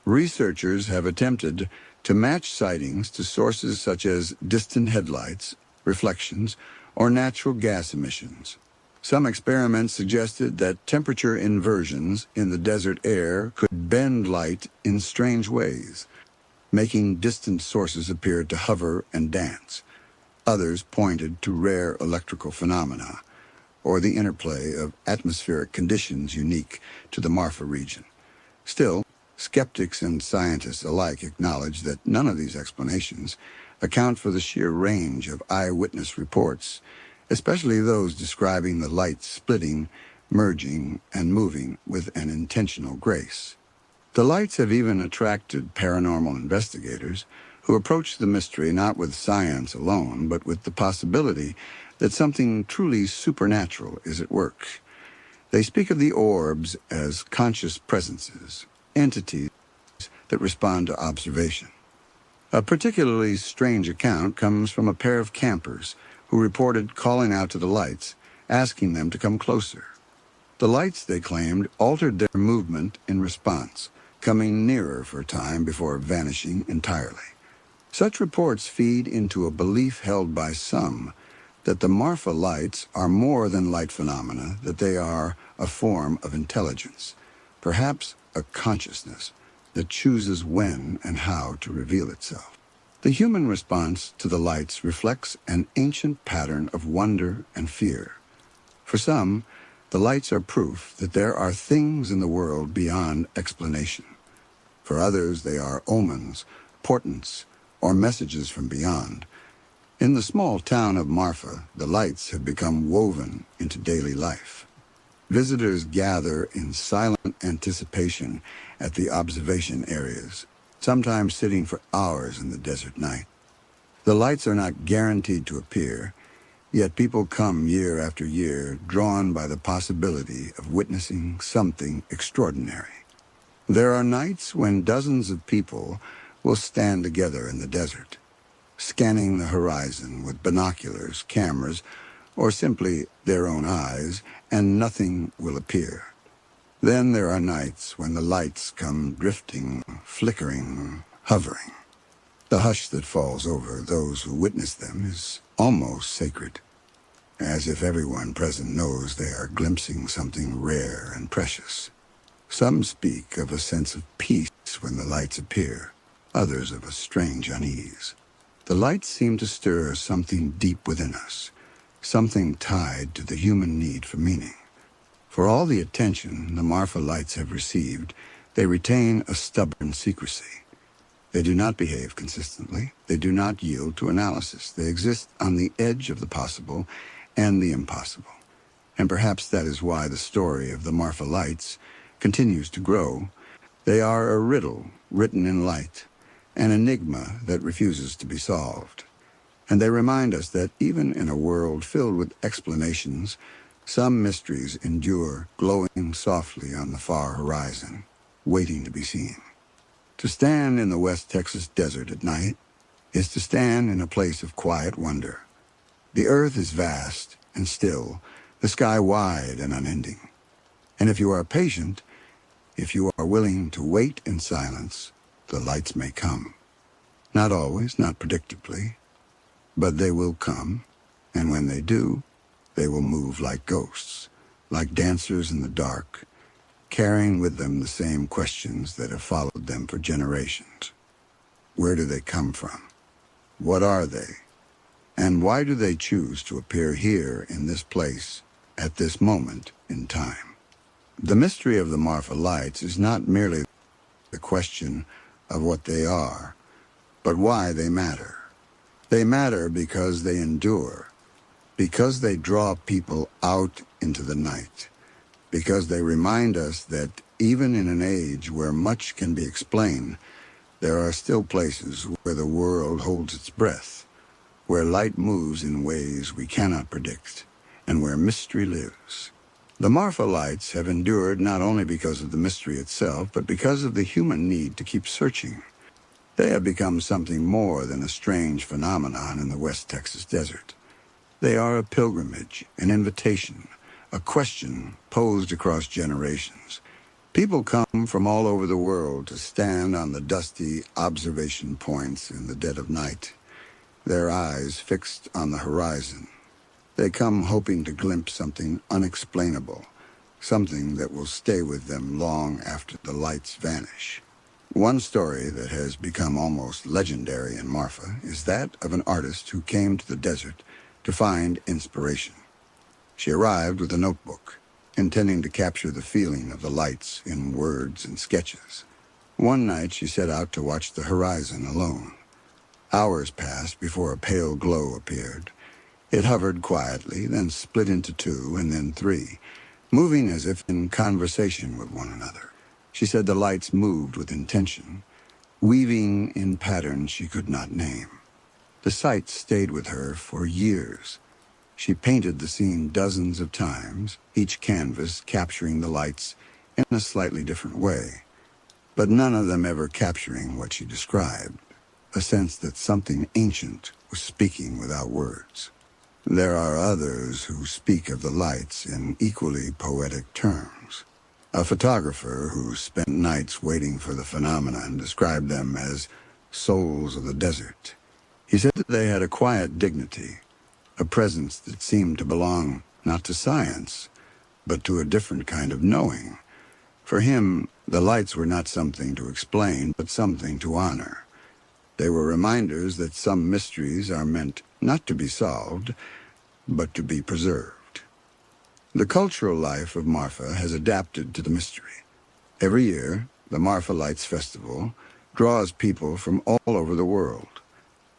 Researchers have attempted to match sightings to sources such as distant headlights, reflections, or natural gas emissions. Some experiments suggested that temperature inversions in the desert air could bend light in strange ways, making distant sources appear to hover and dance. Others pointed to rare electrical phenomena, or the interplay of atmospheric conditions unique to the Marfa region. Still, skeptics and scientists alike acknowledge that none of these explanations account for the sheer range of eyewitness reports, especially those describing the light splitting, merging, and moving with an intentional grace. The lights have even attracted paranormal investigators who approach the mystery not with science alone, but with the possibility that something truly supernatural is at work. They speak of the orbs as conscious presences, entities that respond to observation. A particularly strange account comes from a pair of campers who reported calling out to the lights, asking them to come closer. The lights, they claimed, altered their movement in response, coming nearer for a time before vanishing entirely. Such reports feed into a belief held by some that the Marfa Lights are more than light phenomena, that they are a form of intelligence, perhaps a consciousness that chooses when and how to reveal itself. The human response to the lights reflects an ancient pattern of wonder and fear. For some, The lights are proof that there are things in the world beyond explanation. For others, they are omens, portents, or messages from beyond. In the small town of Marfa, the lights have become woven into daily life. Visitors gather in silent anticipation at the observation areas, sometimes sitting for hours in the desert night. The lights are not guaranteed to appear, yet people come year after year, drawn by the possibility of witnessing something extraordinary. There are nights when dozens of people will stand together in the desert, scanning the horizon with binoculars, cameras, or simply their own eyes, and nothing will appear. Then there are nights when the lights come drifting, flickering, hovering. The hush that falls over those who witness them is almost sacred, as if everyone present knows they are glimpsing something rare and precious. Some speak of a sense of peace when the lights appear, others of a strange unease. The lights seem to stir something deep within us, something tied to the human need for meaning. For all the attention the Marfa lights have received, they retain a stubborn secrecy. They do not behave consistently. They do not yield to analysis. They exist on the edge of the possible and the impossible. And perhaps that is why the story of the Marfa lights continues to grow. They are a riddle written in light, an enigma that refuses to be solved. And they remind us that even in a world filled with explanations, some mysteries endure, glowing softly on the far horizon, waiting to be seen. To stand in the West Texas desert at night is to stand in a place of quiet wonder. The earth is vast and still, the sky wide and unending. And if you are patient, if you are willing to wait in silence, the lights may come. Not always, not predictably, but they will come, and when they do, they will move like ghosts, like dancers in the dark, carrying with them the same questions that have followed them for generations. Where do they come from? What are they? And why do they choose to appear here in this place at this moment in time? The mystery of the Marfa lights is not merely the question of what they are, but why they matter. They matter because they endure, because they draw people out into the night, because they remind us that even in an age where much can be explained, there are still places where the world holds its breath, where light moves in ways we cannot predict, and where mystery lives. The Marfa lights have endured not only because of the mystery itself, but because of the human need to keep searching. They have become something more than a strange phenomenon in the West Texas desert. They are a pilgrimage, an invitation, a question posed across generations. People come from all over the world to stand on the dusty observation points in the dead of night, their eyes fixed on the horizon. They come hoping to glimpse something unexplainable, something that will stay with them long after the lights vanish. One story that has become almost legendary in Marfa is that of an artist who came to the desert to find inspiration. She arrived with a notebook, intending to capture the feeling of the lights in words and sketches. One night she set out to watch the horizon alone. Hours passed before a pale glow appeared. It hovered quietly, then split into two, and then three, moving as if in conversation with one another. She said the lights moved with intention, weaving in patterns she could not name. The sight stayed with her for years. She painted the scene dozens of times, each canvas capturing the lights in a slightly different way, but none of them ever capturing what she described, a sense that something ancient was speaking without words. There are others who speak of the lights in equally poetic terms. A photographer who spent nights waiting for the phenomenon described them as souls of the desert. He said that they had a quiet dignity, a presence that seemed to belong not to science, but to a different kind of knowing. For him, the lights were not something to explain, but something to honor. They were reminders that some mysteries are meant not to be solved, but to be preserved. The cultural life of Marfa has adapted to the mystery. Every year, the Marfa Lights Festival draws people from all over the world.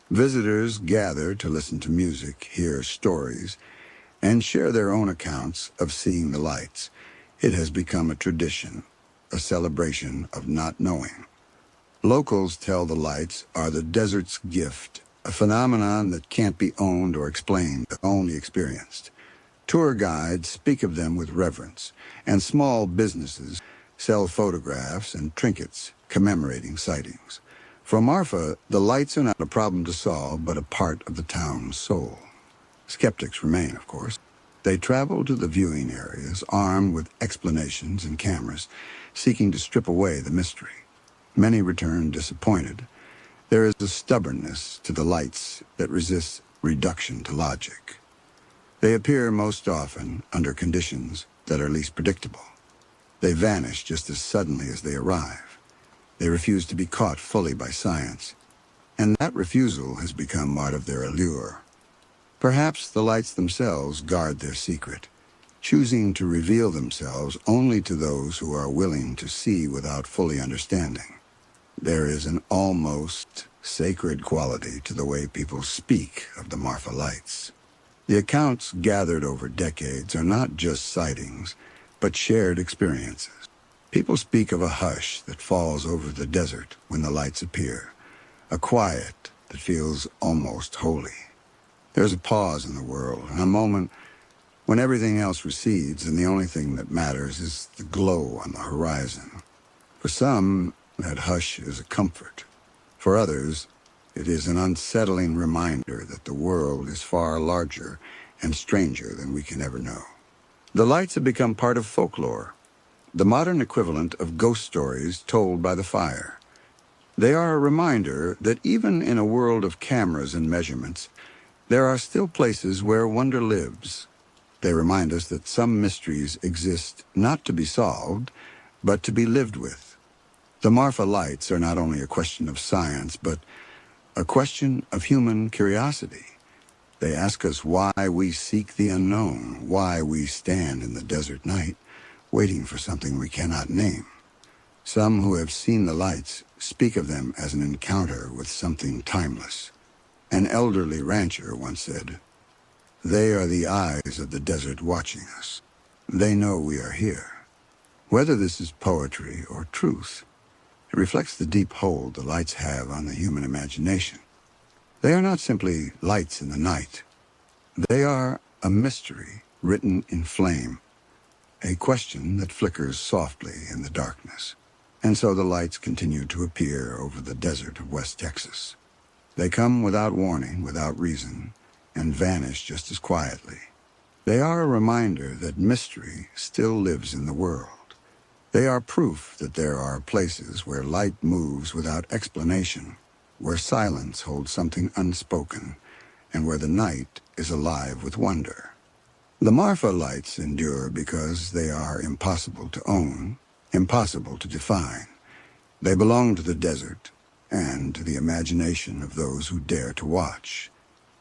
Visitors gather to listen to music, hear stories, and share their own accounts of seeing the lights. It has become a tradition, a celebration of not knowing. Locals tell the lights are the desert's gift, a phenomenon that can't be owned or explained, only experienced. Tour guides speak of them with reverence, and small businesses sell photographs and trinkets commemorating sightings. For Marfa, the lights are not a problem to solve, but a part of the town's soul. Skeptics remain, of course. They travel to the viewing areas, armed with explanations and cameras, seeking to strip away the mystery. Many return disappointed. There is a stubbornness to the lights that resists reduction to logic. They appear most often under conditions that are least predictable. They vanish just as suddenly as they arrive. They refuse to be caught fully by science, and that refusal has become part of their allure. Perhaps the lights themselves guard their secret, choosing to reveal themselves only to those who are willing to see without fully understanding. There is an almost sacred quality to the way people speak of the Marfa Lights. The accounts gathered over decades are not just sightings, but shared experiences. People speak of a hush that falls over the desert when the lights appear, a quiet that feels almost holy. There's a pause in the world, a moment when everything else recedes and the only thing that matters is the glow on the horizon. For some, that hush is a comfort. For others, it is an unsettling reminder that the world is far larger and stranger than we can ever know. The lights have become part of folklore, the modern equivalent of ghost stories told by the fire. They are a reminder that even in a world of cameras and measurements, there are still places where wonder lives. They remind us that some mysteries exist not to be solved, but to be lived with. The Marfa Lights are not only a question of science, but a question of human curiosity. They ask us why we seek the unknown, why we stand in the desert night, waiting for something we cannot name. Some who have seen the lights speak of them as an encounter with something timeless. An elderly rancher once said, "They are the eyes of the desert watching us. They know we are here." Whether this is poetry or truth, it reflects the deep hold the lights have on the human imagination. They are not simply lights in the night. They are a mystery written in flame, a question that flickers softly in the darkness. And so the lights continue to appear over the desert of West Texas. They come without warning, without reason, and vanish just as quietly. They are a reminder that mystery still lives in the world. They are proof that there are places where light moves without explanation, where silence holds something unspoken, and where the night is alive with wonder. The Marfa Lights endure because they are impossible to own, impossible to define. They belong to the desert and to the imagination of those who dare to watch.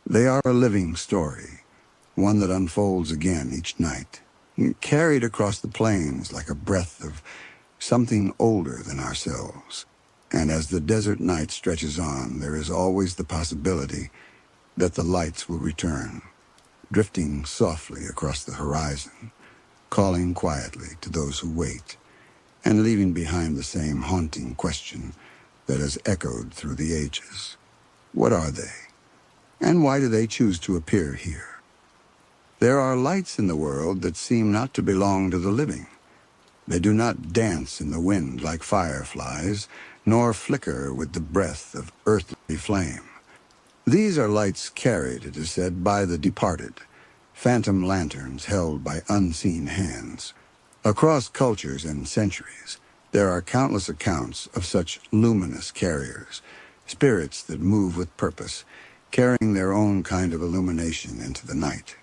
They are a living story, one that unfolds again each night, carried across the plains like a breath of something older than ourselves. And as the desert night stretches on, there is always the possibility that the lights will return, drifting softly across the horizon, calling quietly to those who wait, and leaving behind the same haunting question that has echoed through the ages. What are they? And why do they choose to appear here? There are lights in the world that seem not to belong to the living. They do not dance in the wind like fireflies, nor flicker with the breath of earthly flame. These are lights carried, it is said, by the departed, phantom lanterns held by unseen hands. Across cultures and centuries, there are countless accounts of such luminous carriers, spirits that move with purpose, carrying their own kind of illumination into the night.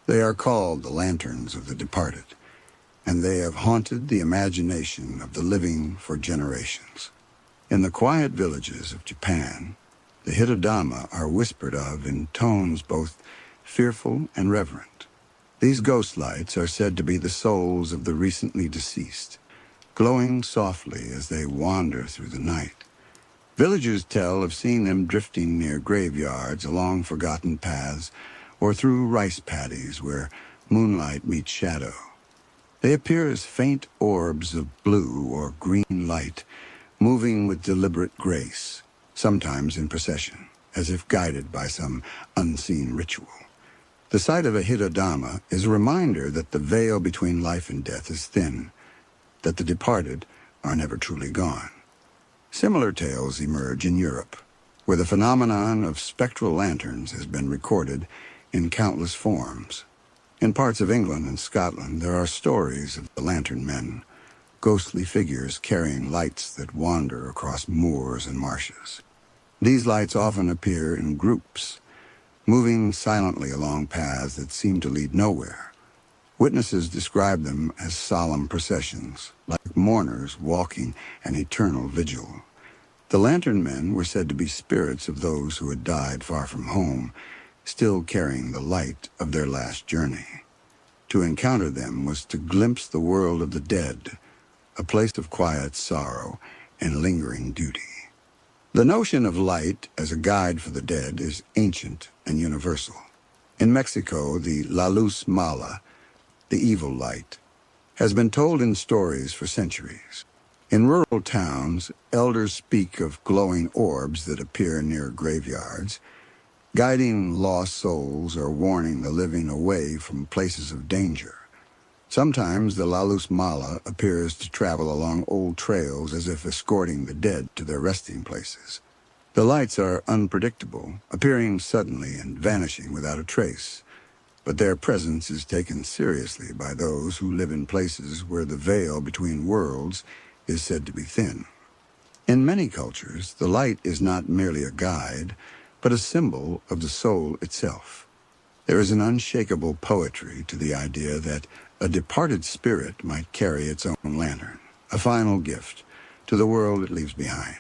They are called the lanterns of the departed, and they have haunted the imagination of the living for generations. In the quiet villages of Japan, the Hitodama are whispered of in tones both fearful and reverent. These ghost lights are said to be the souls of the recently deceased, glowing softly as they wander through the night. Villagers tell of seeing them drifting near graveyards, along forgotten paths, or through rice paddies where moonlight meets shadow. They appear as faint orbs of blue or green light, moving with deliberate grace, sometimes in procession, as if guided by some unseen ritual. The sight of a Hirodama is a reminder that the veil between life and death is thin, that the departed are never truly gone. Similar tales emerge in Europe, where the phenomenon of spectral lanterns has been recorded in countless forms. In parts of England and Scotland, there are stories of the lantern men, ghostly figures carrying lights that wander across moors and marshes. These lights often appear in groups, moving silently along paths that seem to lead nowhere. Witnesses describe them as solemn processions, like mourners walking an eternal vigil. The lantern men were said to be spirits of those who had died far from home, still carrying the light of their last journey. To encounter them was to glimpse the world of the dead, a place of quiet sorrow and lingering duty. The notion of light as a guide for the dead is ancient and universal. In Mexico, the La Luz Mala, the evil light, has been told in stories for centuries. In rural towns, elders speak of glowing orbs that appear near graveyards, guiding lost souls or warning the living away from places of danger. Sometimes the La Luz Mala appears to travel along old trails as if escorting the dead to their resting places. The lights are unpredictable, appearing suddenly and vanishing without a trace, but their presence is taken seriously by those who live in places where the veil between worlds is said to be thin. In many cultures, the light is not merely a guide, but a symbol of the soul itself. There is an unshakable poetry to the idea that a departed spirit might carry its own lantern, a final gift to the world it leaves behind.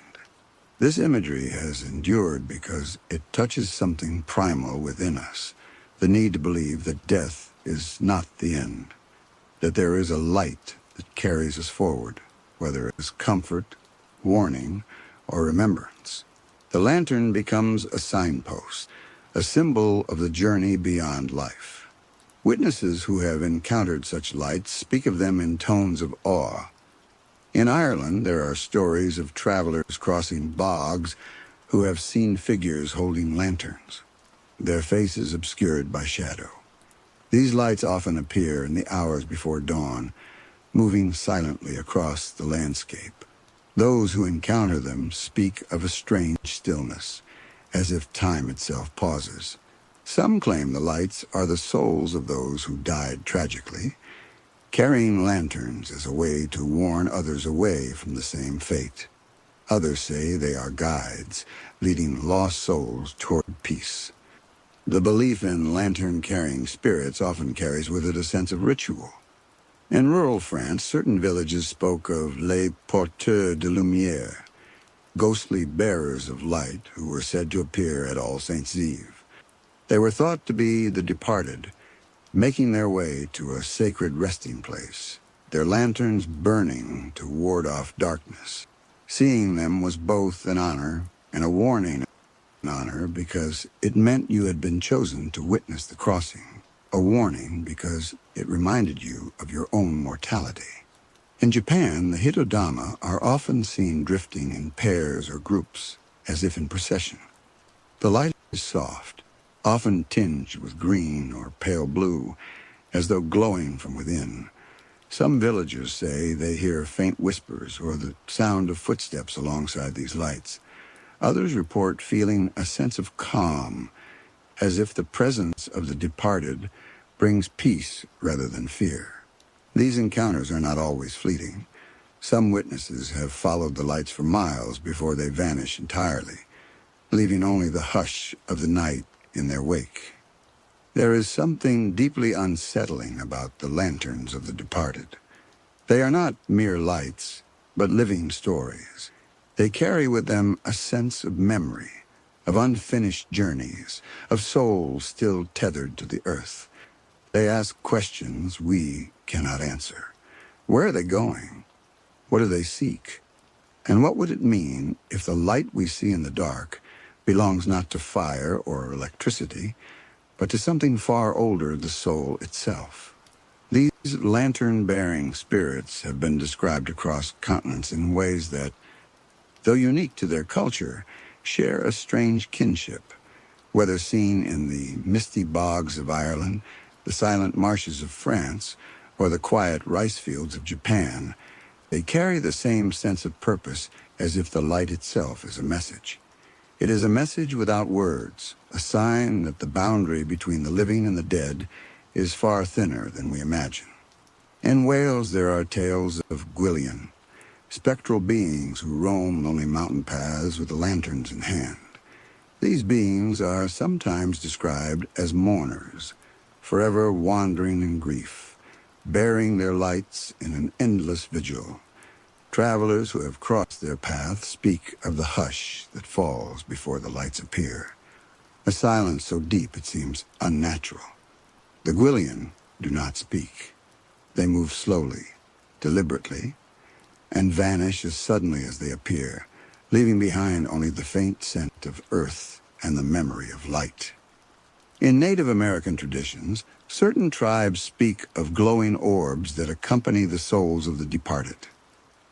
This imagery has endured because it touches something primal within us, the need to believe that death is not the end, that there is a light that carries us forward, whether it is comfort, warning, or remembrance. The lantern becomes a signpost, a symbol of the journey beyond life. Witnesses who have encountered such lights speak of them in tones of awe. In Ireland, there are stories of travelers crossing bogs who have seen figures holding lanterns, their faces obscured by shadow. These lights often appear in the hours before dawn, moving silently across the landscape. Those who encounter them speak of a strange stillness, as if time itself pauses. Some claim the lights are the souls of those who died tragically, carrying lanterns as a way to warn others away from the same fate. Others say they are guides, leading lost souls toward peace. The belief in lantern-carrying spirits often carries with it a sense of ritual. In rural France, certain villages spoke of les porteurs de lumière, ghostly bearers of light who were said to appear at All Saints' Eve. They were thought to be the departed, making their way to a sacred resting place, their lanterns burning to ward off darkness. Seeing them was both an honor and a warning. An honor because it meant you had been chosen to witness the crossing, a warning because it reminded you of your own mortality. In Japan, the Hirodama are often seen drifting in pairs or groups, as if in procession. The light is soft, often tinged with green or pale blue, as though glowing from within. Some villagers say they hear faint whispers or the sound of footsteps alongside these lights. Others report feeling a sense of calm, as if the presence of the departed brings peace rather than fear. These encounters are not always fleeting. Some witnesses have followed the lights for miles before they vanish entirely, leaving only the hush of the night in their wake. There is something deeply unsettling about the lanterns of the departed. They are not mere lights, but living stories. They carry with them a sense of memory, of unfinished journeys, of souls still tethered to the earth. They ask questions we cannot answer. Where are they going? What do they seek? And what would it mean if the light we see in the dark belongs not to fire or electricity, but to something far older, the soul itself? These lantern-bearing spirits have been described across continents in ways that, though unique to their culture, share a strange kinship. Whether seen in the misty bogs of Ireland, the silent marshes of France, or the quiet rice fields of Japan, they carry the same sense of purpose as if the light itself is a message. It is a message without words, a sign that the boundary between the living and the dead is far thinner than we imagine. In Wales there are tales of Gwyllion, spectral beings who roam lonely mountain paths with lanterns in hand. These beings are sometimes described as mourners, forever wandering in grief, bearing their lights in an endless vigil. Travelers who have crossed their path speak of the hush that falls before the lights appear, a silence so deep it seems unnatural. The Gwyllion do not speak. They move slowly, deliberately, and vanish as suddenly as they appear, leaving behind only the faint scent of earth and the memory of light. In Native American traditions, certain tribes speak of glowing orbs that accompany the souls of the departed.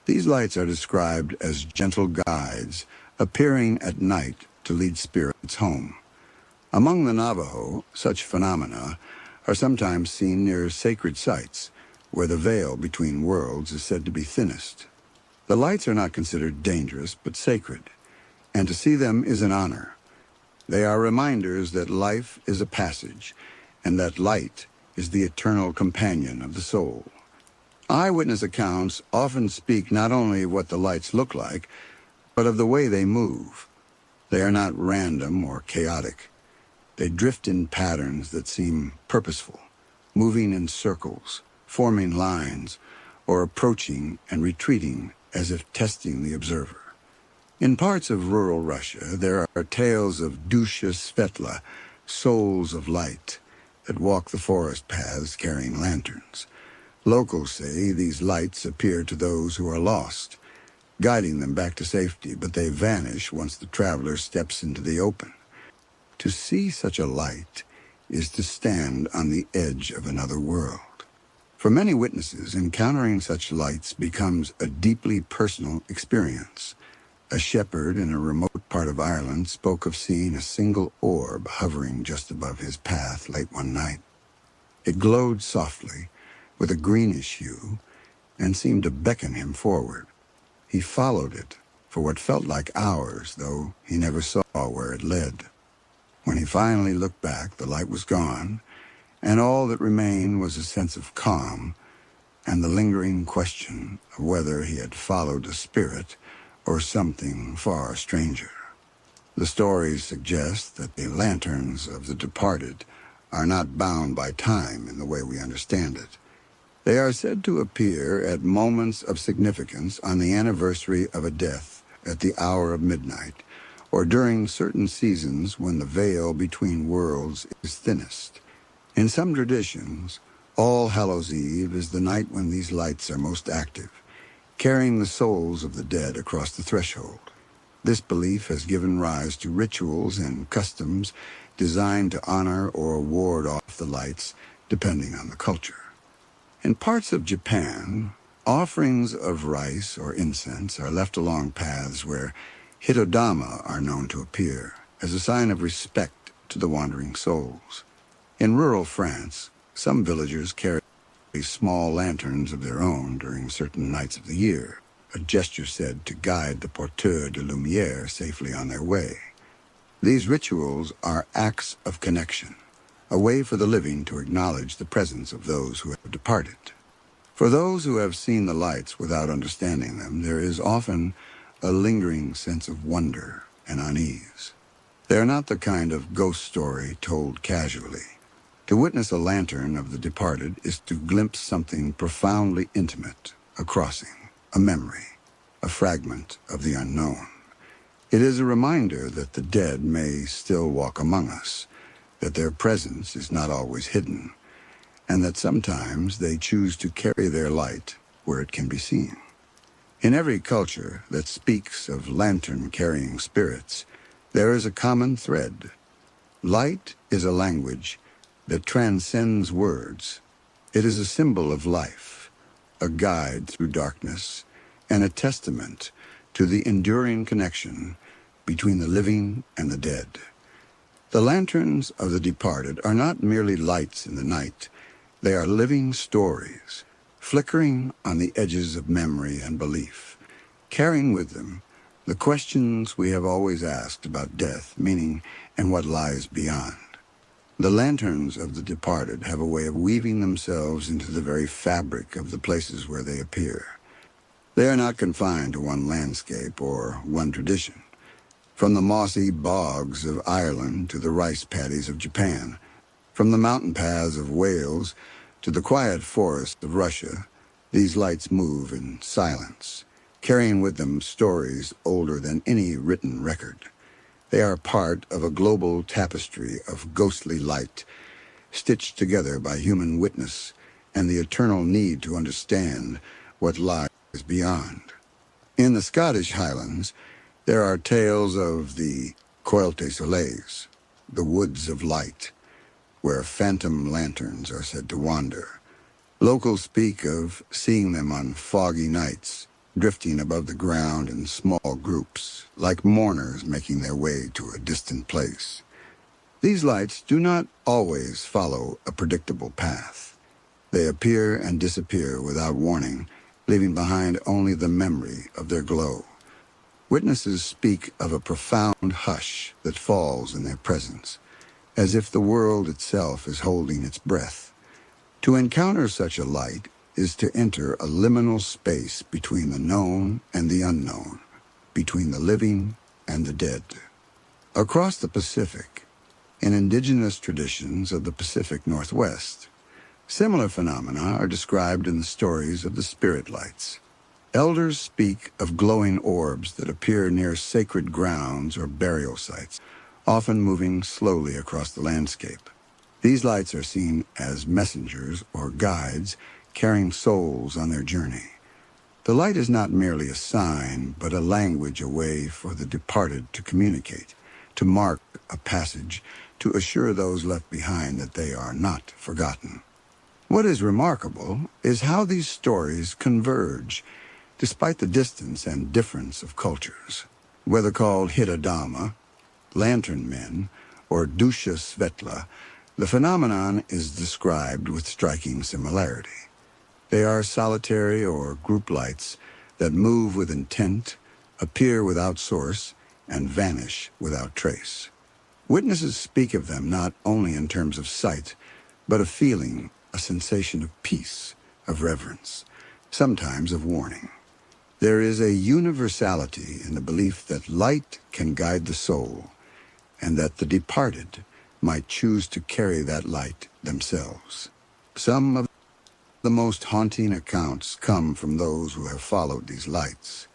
These lights are described as gentle guides, appearing at night to lead spirits home. Among the Navajo, such phenomena are sometimes seen near sacred sites, where the veil between worlds is said to be thinnest. The lights are not considered dangerous, but sacred, and to see them is an honor. They are reminders that life is a passage, and that light is the eternal companion of the soul. Eyewitness accounts often speak not only of what the lights look like, but of the way they move. They are not random or chaotic. They drift in patterns that seem purposeful, moving in circles, forming lines, or approaching and retreating as if testing the observer. In parts of rural Russia, there are tales of dusha svetla, souls of light, that walk the forest paths carrying lanterns. Locals say these lights appear to those who are lost, guiding them back to safety, but they vanish once the traveler steps into the open. To see such a light is to stand on the edge of another world. For many witnesses, encountering such lights becomes a deeply personal experience. A shepherd in a remote part of Ireland spoke of seeing a single orb hovering just above his path late one night. It glowed softly, with a greenish hue, and seemed to beckon him forward. He followed it for what felt like hours, though he never saw where it led. When he finally looked back, the light was gone, and all that remained was a sense of calm and the lingering question of whether he had followed a spirit or something far stranger. The stories suggest that the lanterns of the departed are not bound by time in the way we understand it. They are said to appear at moments of significance on the anniversary of a death at the hour of midnight, or during certain seasons when the veil between worlds is thinnest. In some traditions, All Hallows' Eve is the night when these lights are most active, carrying the souls of the dead across the threshold. This belief has given rise to rituals and customs designed to honor or ward off the lights, depending on the culture. In parts of Japan, offerings of rice or incense are left along paths where hitodama are known to appear, as a sign of respect to the wandering souls. In rural France, some villagers carry small lanterns of their own during certain nights of the year, a gesture said to guide the porteurs de lumière safely on their way. These rituals are acts of connection, a way for the living to acknowledge the presence of those who have departed. For those who have seen the lights without understanding them, there is often a lingering sense of wonder and unease. They are not the kind of ghost story told casually. To witness a lantern of the departed is to glimpse something profoundly intimate, a crossing, a memory, a fragment of the unknown. It is a reminder that the dead may still walk among us, that their presence is not always hidden, and that sometimes they choose to carry their light where it can be seen. In every culture that speaks of lantern-carrying spirits, there is a common thread. Light is a language that transcends words. It is a symbol of life, a guide through darkness, and a testament to the enduring connection between the living and the dead. The lanterns of the departed are not merely lights in the night. They are living stories, flickering on the edges of memory and belief, carrying with them the questions we have always asked about death, meaning, and what lies beyond. The lanterns of the departed have a way of weaving themselves into the very fabric of the places where they appear. They are not confined to one landscape or one tradition. From the mossy bogs of Ireland to the rice paddies of Japan, from the mountain paths of Wales to the quiet forests of Russia, these lights move in silence, carrying with them stories older than any written record. They are part of a global tapestry of ghostly light, stitched together by human witness and the eternal need to understand what lies beyond. In the Scottish Highlands, there are tales of the Coil des Soleils, the woods of light, where phantom lanterns are said to wander. Locals speak of seeing them on foggy nights, drifting above the ground in small groups, like mourners making their way to a distant place. These lights do not always follow a predictable path. They appear and disappear without warning, leaving behind only the memory of their glow. Witnesses speak of a profound hush that falls in their presence, as if the world itself is holding its breath. To encounter such a light is to enter a liminal space between the known and the unknown, between the living and the dead. Across the Pacific, in indigenous traditions of the Pacific Northwest, similar phenomena are described in the stories of the spirit lights. Elders speak of glowing orbs that appear near sacred grounds or burial sites, often moving slowly across the landscape. These lights are seen as messengers or guides carrying souls on their journey. The light is not merely a sign, but a language, a way for the departed to communicate, to mark a passage, to assure those left behind that they are not forgotten. What is remarkable is how these stories converge, despite the distance and difference of cultures. Whether called Hidadama, lantern men, or Dusha Svetla, the phenomenon is described with striking similarity. They are solitary or group lights that move with intent, appear without source, and vanish without trace. Witnesses speak of them not only in terms of sight, but of feeling, a sensation of peace, of reverence, sometimes of warning. There is a universality in the belief that light can guide the soul, and that the departed might choose to carry that light themselves. Some of the most haunting accounts come from those who have followed these lights.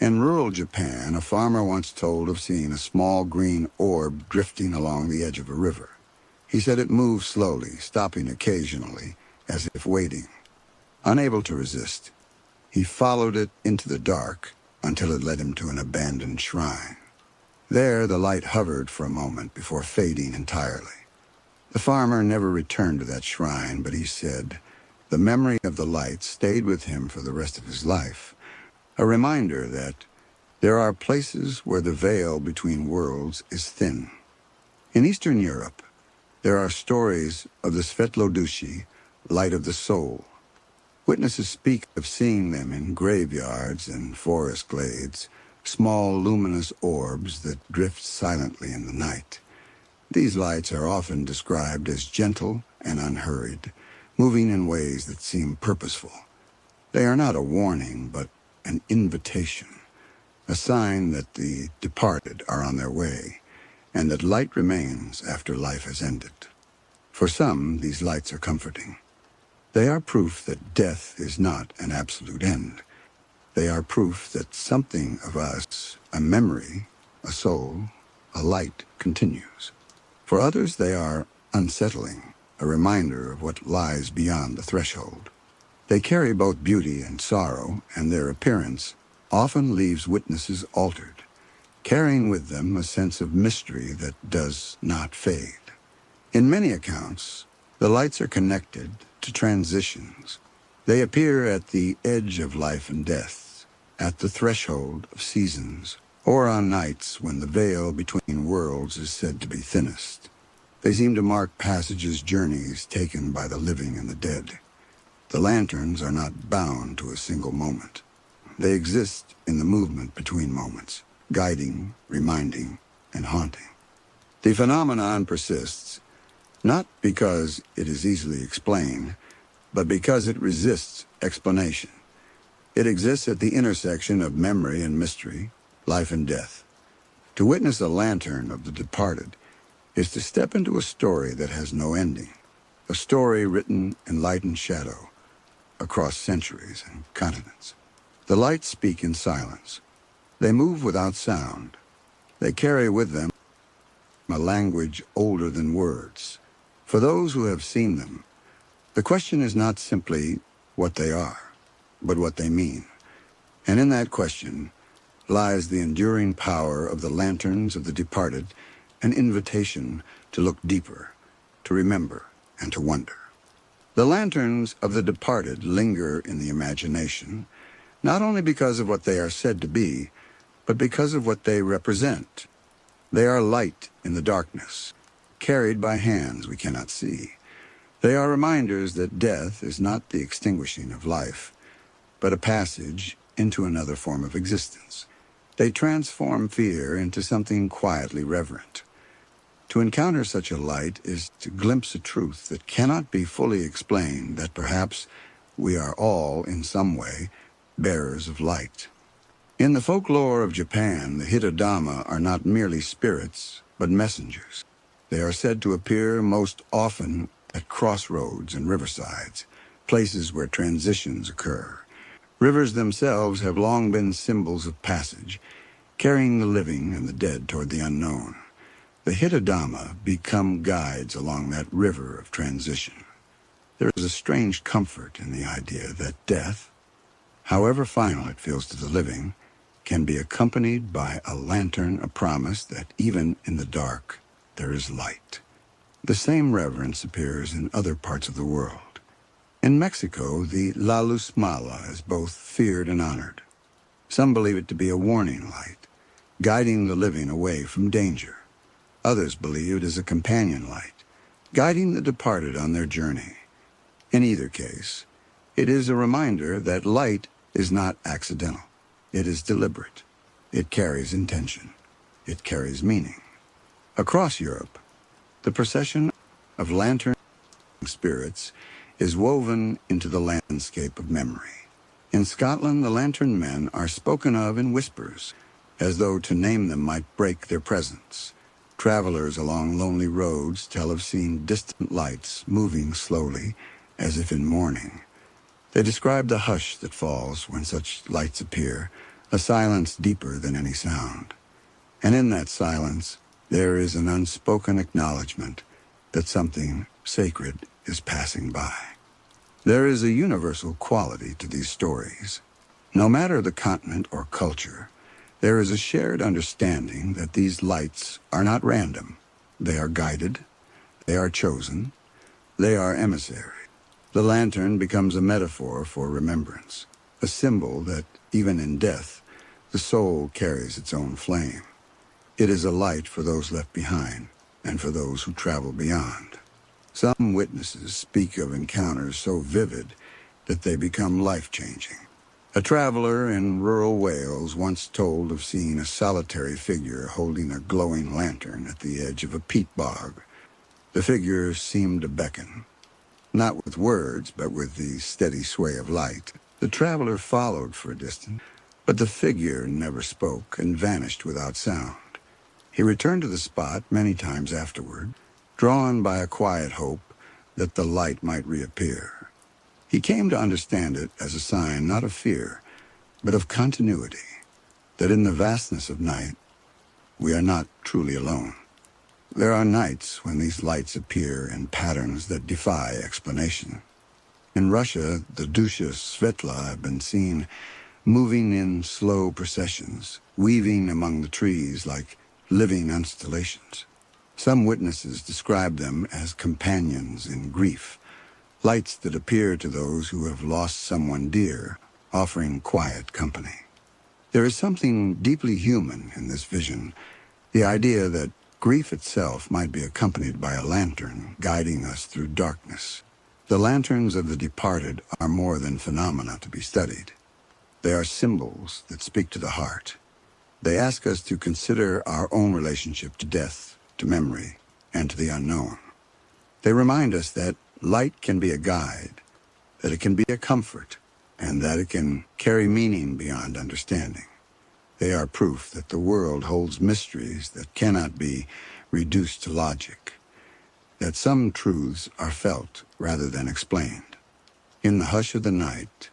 In rural Japan, a farmer once told of seeing a small green orb drifting along the edge of a river. He said it moved slowly, stopping occasionally, as if waiting. Unable to resist, he followed it into the dark until it led him to an abandoned shrine. There, the light hovered for a moment before fading entirely. The farmer never returned to that shrine, but he said the memory of the light stayed with him for the rest of his life, a reminder that there are places where the veil between worlds is thin. In Eastern Europe, there are stories of the Svetlodushi, light of the soul. Witnesses speak of seeing them in graveyards and forest glades, small luminous orbs that drift silently in the night. These lights are often described as gentle and unhurried, moving in ways that seem purposeful. They are not a warning, but an invitation, a sign that the departed are on their way, and that light remains after life has ended. For some, these lights are comforting. They are proof that death is not an absolute end. They are proof that something of us, a memory, a soul, a light, continues. For others, they are unsettling. a reminder of what lies beyond the threshold. They carry both beauty and sorrow, and their appearance often leaves witnesses altered, carrying with them a sense of mystery that does not fade. In many accounts, the lights are connected to transitions. They appear at the edge of life and death, at the threshold of seasons, or on nights when the veil between worlds is said to be thinnest. They seem to mark passages, journeys taken by the living and the dead. The lanterns are not bound to a single moment. They exist in the movement between moments, guiding, reminding, and haunting. The phenomenon persists, not because it is easily explained, but because it resists explanation. It exists at the intersection of memory and mystery, life and death. To witness a lantern of the departed is to step into a story that has no ending, a story written in light and shadow across centuries and continents. The lights speak in silence. They move without sound. They carry with them a language older than words. For those who have seen them, the question is not simply what they are, but what they mean. And in that question lies the enduring power of the lanterns of the departed, an invitation to look deeper, to remember, and to wonder. The lanterns of the departed linger in the imagination, not only because of what they are said to be, but because of what they represent. They are light in the darkness, carried by hands we cannot see. They are reminders that death is not the extinguishing of life, but a passage into another form of existence. They transform fear into something quietly reverent. To encounter such a light is to glimpse a truth that cannot be fully explained, that perhaps we are all, in some way, bearers of light. In the folklore of Japan, the Hitodama are not merely spirits, but messengers. They are said to appear most often at crossroads and riversides, places where transitions occur. Rivers themselves have long been symbols of passage, carrying the living and the dead toward the unknown. The Hitodama become guides along that river of transition. There is a strange comfort in the idea that death, however final it feels to the living, can be accompanied by a lantern, a promise that even in the dark there is light. The same reverence appears in other parts of the world. In Mexico, the La Luz Mala is both feared and honored. Some believe it to be a warning light, guiding the living away from danger. Others believe it is a companion light, guiding the departed on their journey. In either case, it is a reminder that light is not accidental. It is deliberate. It carries intention. It carries meaning. Across Europe, the procession of lantern spirits is woven into the landscape of memory. In Scotland, the lantern men are spoken of in whispers, as though to name them might break their presence. Travelers along lonely roads tell of seeing distant lights moving slowly, as if in mourning. They describe the hush that falls when such lights appear, a silence deeper than any sound. And in that silence, there is an unspoken acknowledgement that something sacred is passing by. There is a universal quality to these stories. No matter the continent or culture, there is a shared understanding that these lights are not random. They are guided. They are chosen. They are emissary. The lantern becomes a metaphor for remembrance, a symbol that, even in death, the soul carries its own flame. It is a light for those left behind and for those who travel beyond. Some witnesses speak of encounters so vivid that they become life-changing. A traveler in rural Wales once told of seeing a solitary figure holding a glowing lantern at the edge of a peat bog. The figure seemed to beckon, not with words, but with the steady sway of light. The traveler followed for a distance, but the figure never spoke and vanished without sound. He returned to the spot many times afterward, drawn by a quiet hope that the light might reappear. He came to understand it as a sign not of fear, but of continuity, that in the vastness of night, we are not truly alone. There are nights when these lights appear in patterns that defy explanation. In Russia, the Dusha Svetla have been seen moving in slow processions, weaving among the trees like living constellations. Some witnesses describe them as companions in grief, lights that appear to those who have lost someone dear, offering quiet company. There is something deeply human in this vision, the idea that grief itself might be accompanied by a lantern guiding us through darkness. The lanterns of the departed are more than phenomena to be studied. They are symbols that speak to the heart. They ask us to consider our own relationship to death, to memory, and to the unknown. They remind us that light can be a guide, that it can be a comfort, and that it can carry meaning beyond understanding. They are proof that the world holds mysteries that cannot be reduced to logic, that some truths are felt rather than explained. In the hush of the night,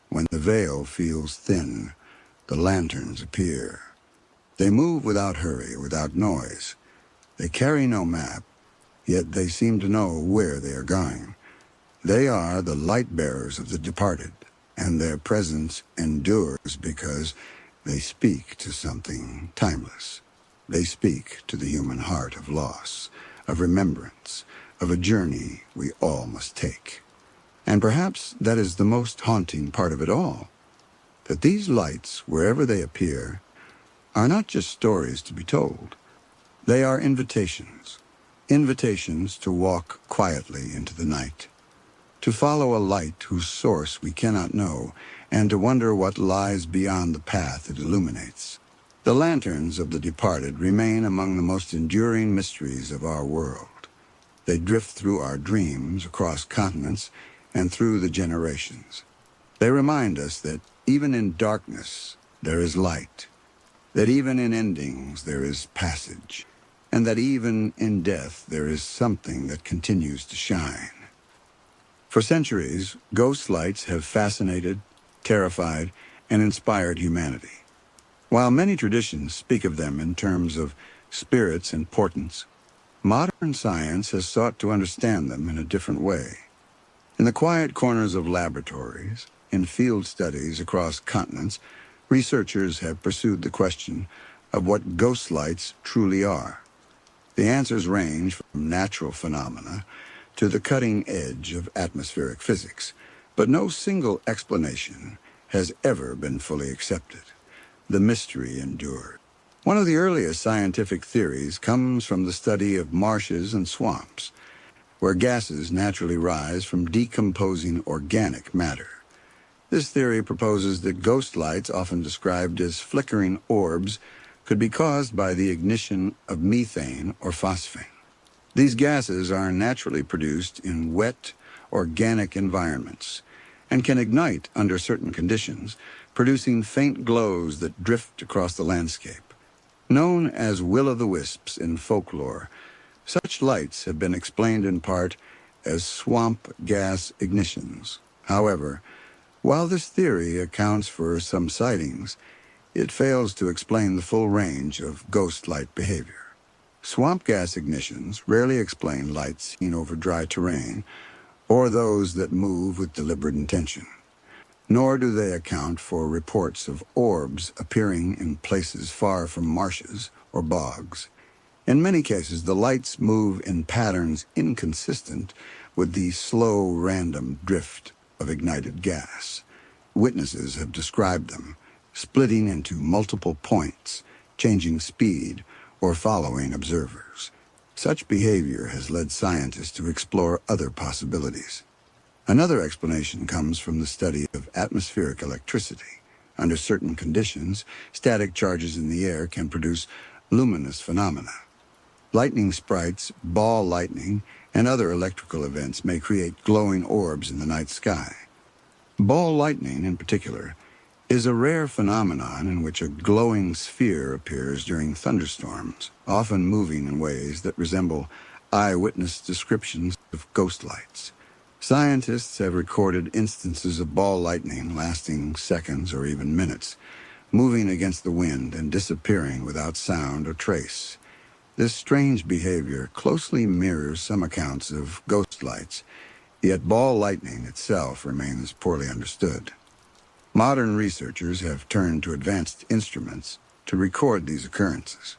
when the veil feels thin, the lanterns appear. They move without hurry, without noise. They carry no map, yet they seem to know where they are going. They are the light bearers of the departed, and their presence endures because they speak to something timeless. They speak to the human heart of loss, of remembrance, of a journey we all must take. And perhaps that is the most haunting part of it all, that these lights, wherever they appear, are not just stories to be told. They are invitations, invitations to walk quietly into the night, to follow a light whose source we cannot know, and to wonder what lies beyond the path it illuminates. The lanterns of the departed remain among the most enduring mysteries of our world. They drift through our dreams, across continents, and through the generations. They remind us that even in darkness there is light, that even in endings there is passage, and that even in death there is something that continues to shine. For centuries, ghost lights have fascinated, terrified, and inspired humanity. While many traditions speak of them in terms of spirits and portents, modern science has sought to understand them in a different way. In the quiet corners of laboratories, in field studies across continents, researchers have pursued the question of what ghost lights truly are. The answers range from natural phenomena to the cutting edge of atmospheric physics, but no single explanation has ever been fully accepted. The mystery endured. One of the earliest scientific theories comes from the study of marshes and swamps, where gases naturally rise from decomposing organic matter. This theory proposes that ghost lights, often described as flickering orbs, could be caused by the ignition of methane or phosphine. These gases are naturally produced in wet, organic environments and can ignite under certain conditions, producing faint glows that drift across the landscape. Known as will-o'-the-wisps in folklore, such lights have been explained in part as swamp gas ignitions. However, while this theory accounts for some sightings, it fails to explain the full range of ghost-light behavior. Swamp gas ignitions rarely explain lights seen over dry terrain or those that move with deliberate intention. Nor do they account for reports of orbs appearing in places far from marshes or bogs. In many cases, the lights move in patterns inconsistent with the slow, random drift of ignited gas. Witnesses have described them, splitting into multiple points, changing speed, or following observers. Such behavior has led scientists to explore other possibilities. Another explanation comes from the study of atmospheric electricity. Under certain conditions, static charges in the air can produce luminous phenomena. Lightning sprites, ball lightning, and other electrical events may create glowing orbs in the night sky. Ball lightning, in particular, is a rare phenomenon in which a glowing sphere appears during thunderstorms, often moving in ways that resemble eyewitness descriptions of ghost lights. Scientists have recorded instances of ball lightning lasting seconds or even minutes, moving against the wind and disappearing without sound or trace. This strange behavior closely mirrors some accounts of ghost lights, yet ball lightning itself remains poorly understood. Modern researchers have turned to advanced instruments to record these occurrences.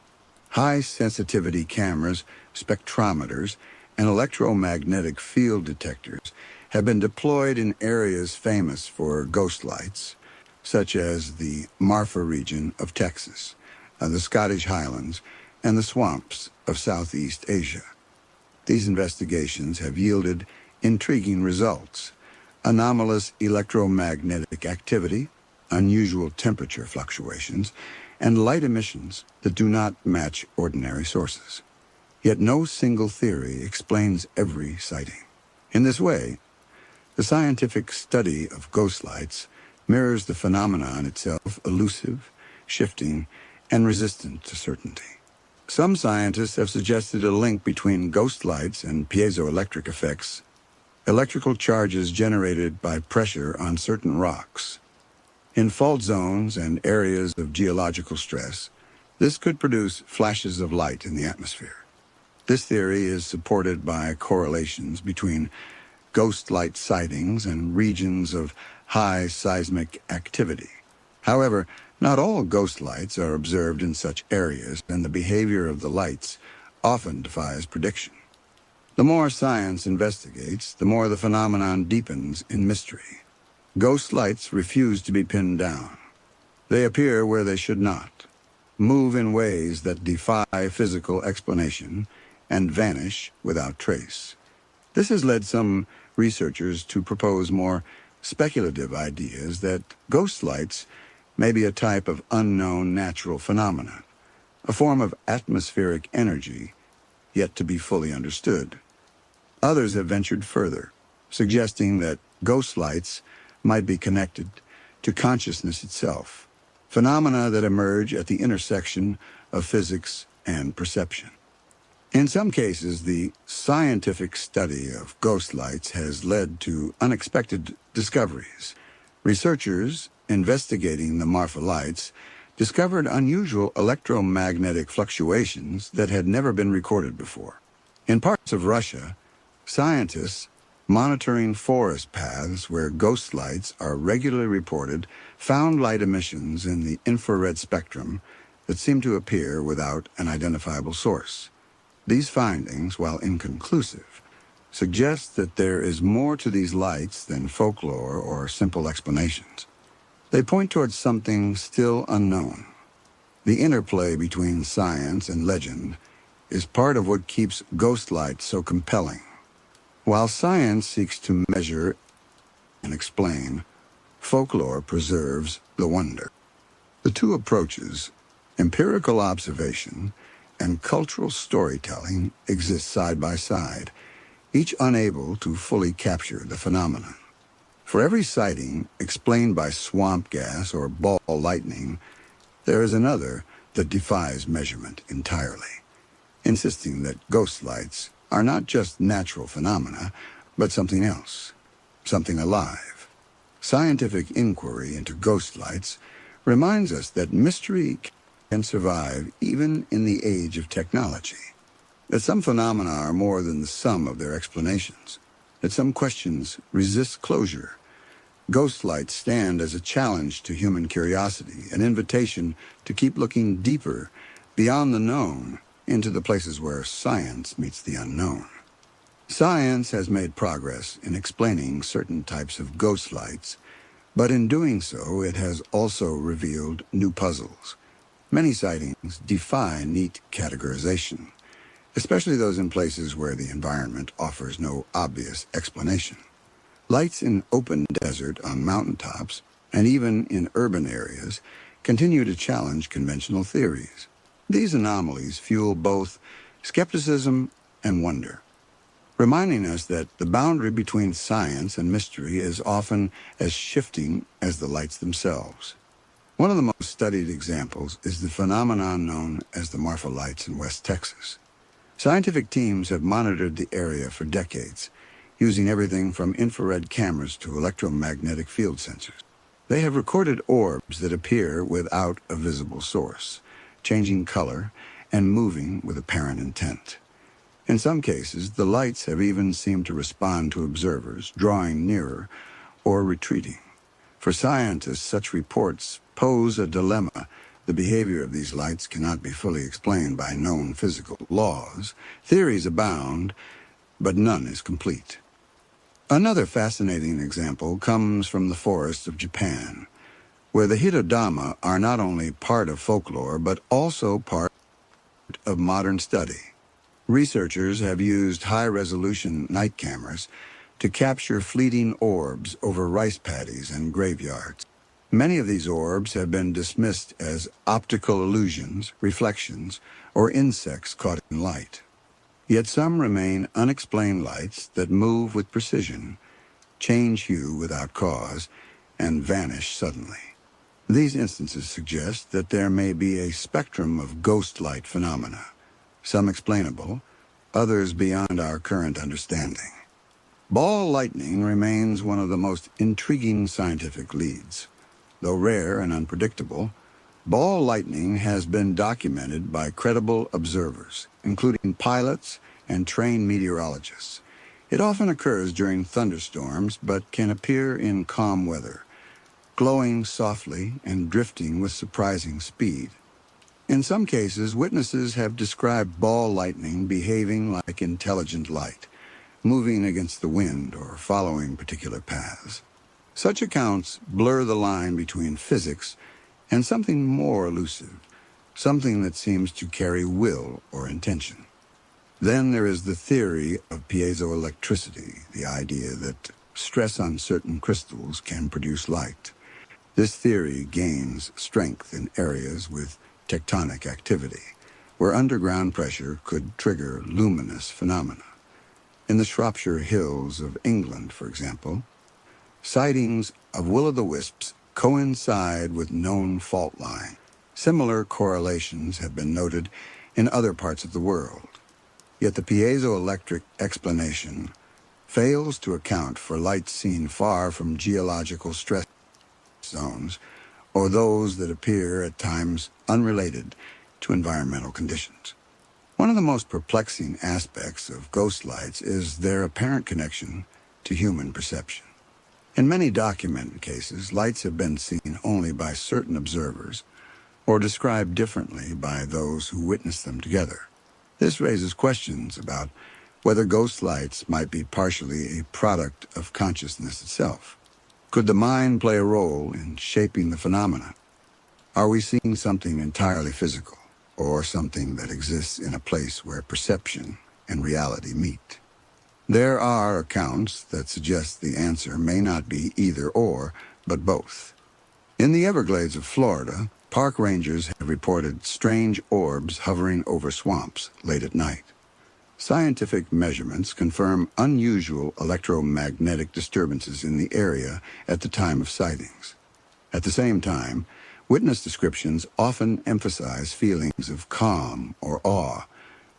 High-sensitivity cameras, spectrometers, and electromagnetic field detectors have been deployed in areas famous for ghost lights, such as the Marfa region of Texas, the Scottish Highlands, and the swamps of Southeast Asia. These investigations have yielded intriguing results: anomalous electromagnetic activity, unusual temperature fluctuations, and light emissions that do not match ordinary sources. Yet no single theory explains every sighting. In this way, the scientific study of ghost lights mirrors the phenomenon itself, elusive, shifting, and resistant to certainty. Some scientists have suggested a link between ghost lights and piezoelectric effects, electrical charges generated by pressure on certain rocks. In fault zones and areas of geological stress, this could produce flashes of light in the atmosphere. This theory is supported by correlations between ghost light sightings and regions of high seismic activity. However, not all ghost lights are observed in such areas, and the behavior of the lights often defies prediction. The more science investigates, the more the phenomenon deepens in mystery. Ghost lights refuse to be pinned down. They appear where they should not, move in ways that defy physical explanation, and vanish without trace. This has led some researchers to propose more speculative ideas that ghost lights may be a type of unknown natural phenomenon, a form of atmospheric energy yet to be fully understood. Others have ventured further, suggesting that ghost lights might be connected to consciousness itself, phenomena that emerge at the intersection of physics and perception. In some cases, the scientific study of ghost lights has led to unexpected discoveries. Researchers investigating the Marfa Lights discovered unusual electromagnetic fluctuations that had never been recorded before. In parts of Russia, scientists monitoring forest paths where ghost lights are regularly reported found light emissions in the infrared spectrum that seem to appear without an identifiable source. These findings, while inconclusive, suggest that there is more to these lights than folklore or simple explanations. They point towards something still unknown. The interplay between science and legend is part of what keeps ghost lights so compelling. While science seeks to measure and explain, folklore preserves the wonder. The two approaches, empirical observation and cultural storytelling, exist side by side, each unable to fully capture the phenomenon. For every sighting explained by swamp gas or ball lightning, there is another that defies measurement entirely, insisting that ghost lights are not just natural phenomena, but something else, something alive. Scientific inquiry into ghost lights reminds us that mystery can survive even in the age of technology, that some phenomena are more than the sum of their explanations, that some questions resist closure. Ghost lights stand as a challenge to human curiosity, an invitation to keep looking deeper, beyond the known, into the places where science meets the unknown. Science has made progress in explaining certain types of ghost lights, but in doing so, it has also revealed new puzzles. Many sightings defy neat categorization, especially those in places where the environment offers no obvious explanation. Lights in open desert, on mountaintops, and even in urban areas continue to challenge conventional theories. These anomalies fuel both skepticism and wonder, reminding us that the boundary between science and mystery is often as shifting as the lights themselves. One of the most studied examples is the phenomenon known as the Marfa Lights in West Texas. Scientific teams have monitored the area for decades, using everything from infrared cameras to electromagnetic field sensors. They have recorded orbs that appear without a visible source, changing color and moving with apparent intent. In some cases, the lights have even seemed to respond to observers, drawing nearer or retreating. For scientists, such reports pose a dilemma. The behavior of these lights cannot be fully explained by known physical laws. Theories abound, but none is complete. Another fascinating example comes from the forests of Japan, where the Hitodama are not only part of folklore, but also part of modern study. Researchers have used high-resolution night cameras to capture fleeting orbs over rice paddies and graveyards. Many of these orbs have been dismissed as optical illusions, reflections, or insects caught in light. Yet some remain unexplained lights that move with precision, change hue without cause, and vanish suddenly. These instances suggest that there may be a spectrum of ghost light phenomena, some explainable, others beyond our current understanding. Ball lightning remains one of the most intriguing scientific leads. Though rare and unpredictable, ball lightning has been documented by credible observers, including pilots and trained meteorologists. It often occurs during thunderstorms, but can appear in calm weather, glowing softly and drifting with surprising speed. In some cases, witnesses have described ball lightning behaving like intelligent light, moving against the wind or following particular paths. Such accounts blur the line between physics and something more elusive, something that seems to carry will or intention. Then there is the theory of piezoelectricity, the idea that stress on certain crystals can produce light. This theory gains strength in areas with tectonic activity, where underground pressure could trigger luminous phenomena. In the Shropshire Hills of England, for example, sightings of will-o'-the-wisps coincide with known fault lines. Similar correlations have been noted in other parts of the world. Yet the piezoelectric explanation fails to account for lights seen far from geological stress zones, or those that appear at times unrelated to environmental conditions. One of the most perplexing aspects of ghost lights is their apparent connection to human perception. In many documented cases, lights have been seen only by certain observers, or described differently by those who witnessed them together. This raises questions about whether ghost lights might be partially a product of consciousness itself. Could the mind play a role in shaping the phenomena? Are we seeing something entirely physical, or something that exists in a place where perception and reality meet? There are accounts that suggest the answer may not be either or, but both. In the Everglades of Florida, park rangers have reported strange orbs hovering over swamps late at night. Scientific measurements confirm unusual electromagnetic disturbances in the area at the time of sightings. At the same time, witness descriptions often emphasize feelings of calm or awe,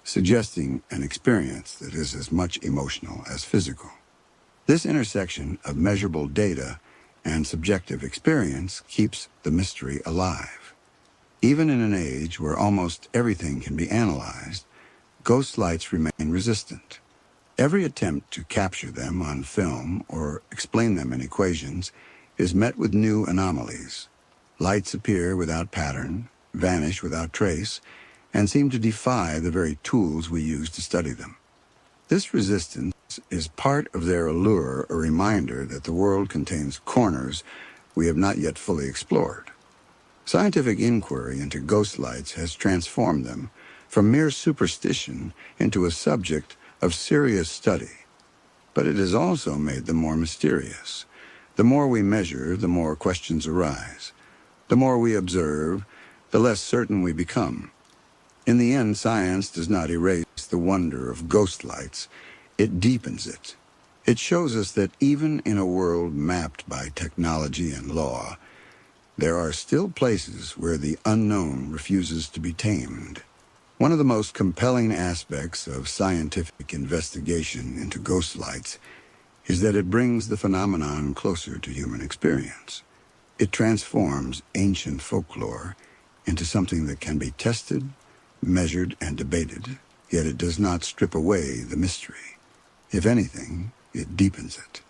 suggesting an experience that is as much emotional as physical. This intersection of measurable data and subjective experience keeps the mystery alive. Even in an age where almost everything can be analyzed, ghost lights remain resistant. Every attempt to capture them on film or explain them in equations is met with new anomalies. Lights appear without pattern, vanish without trace, and seem to defy the very tools we use to study them. This resistance is part of their allure, a reminder that the world contains corners we have not yet fully explored. Scientific inquiry into ghost lights has transformed them from mere superstition into a subject of serious study. But it has also made them more mysterious. The more we measure, the more questions arise. The more we observe, the less certain we become. In the end, science does not erase the wonder of ghost lights. It deepens it. It shows us that even in a world mapped by technology and law, there are still places where the unknown refuses to be tamed. One of the most compelling aspects of scientific investigation into ghost lights is that it brings the phenomenon closer to human experience. It transforms ancient folklore into something that can be tested, measured and debated, yet it does not strip away the mystery. If anything, it deepens it.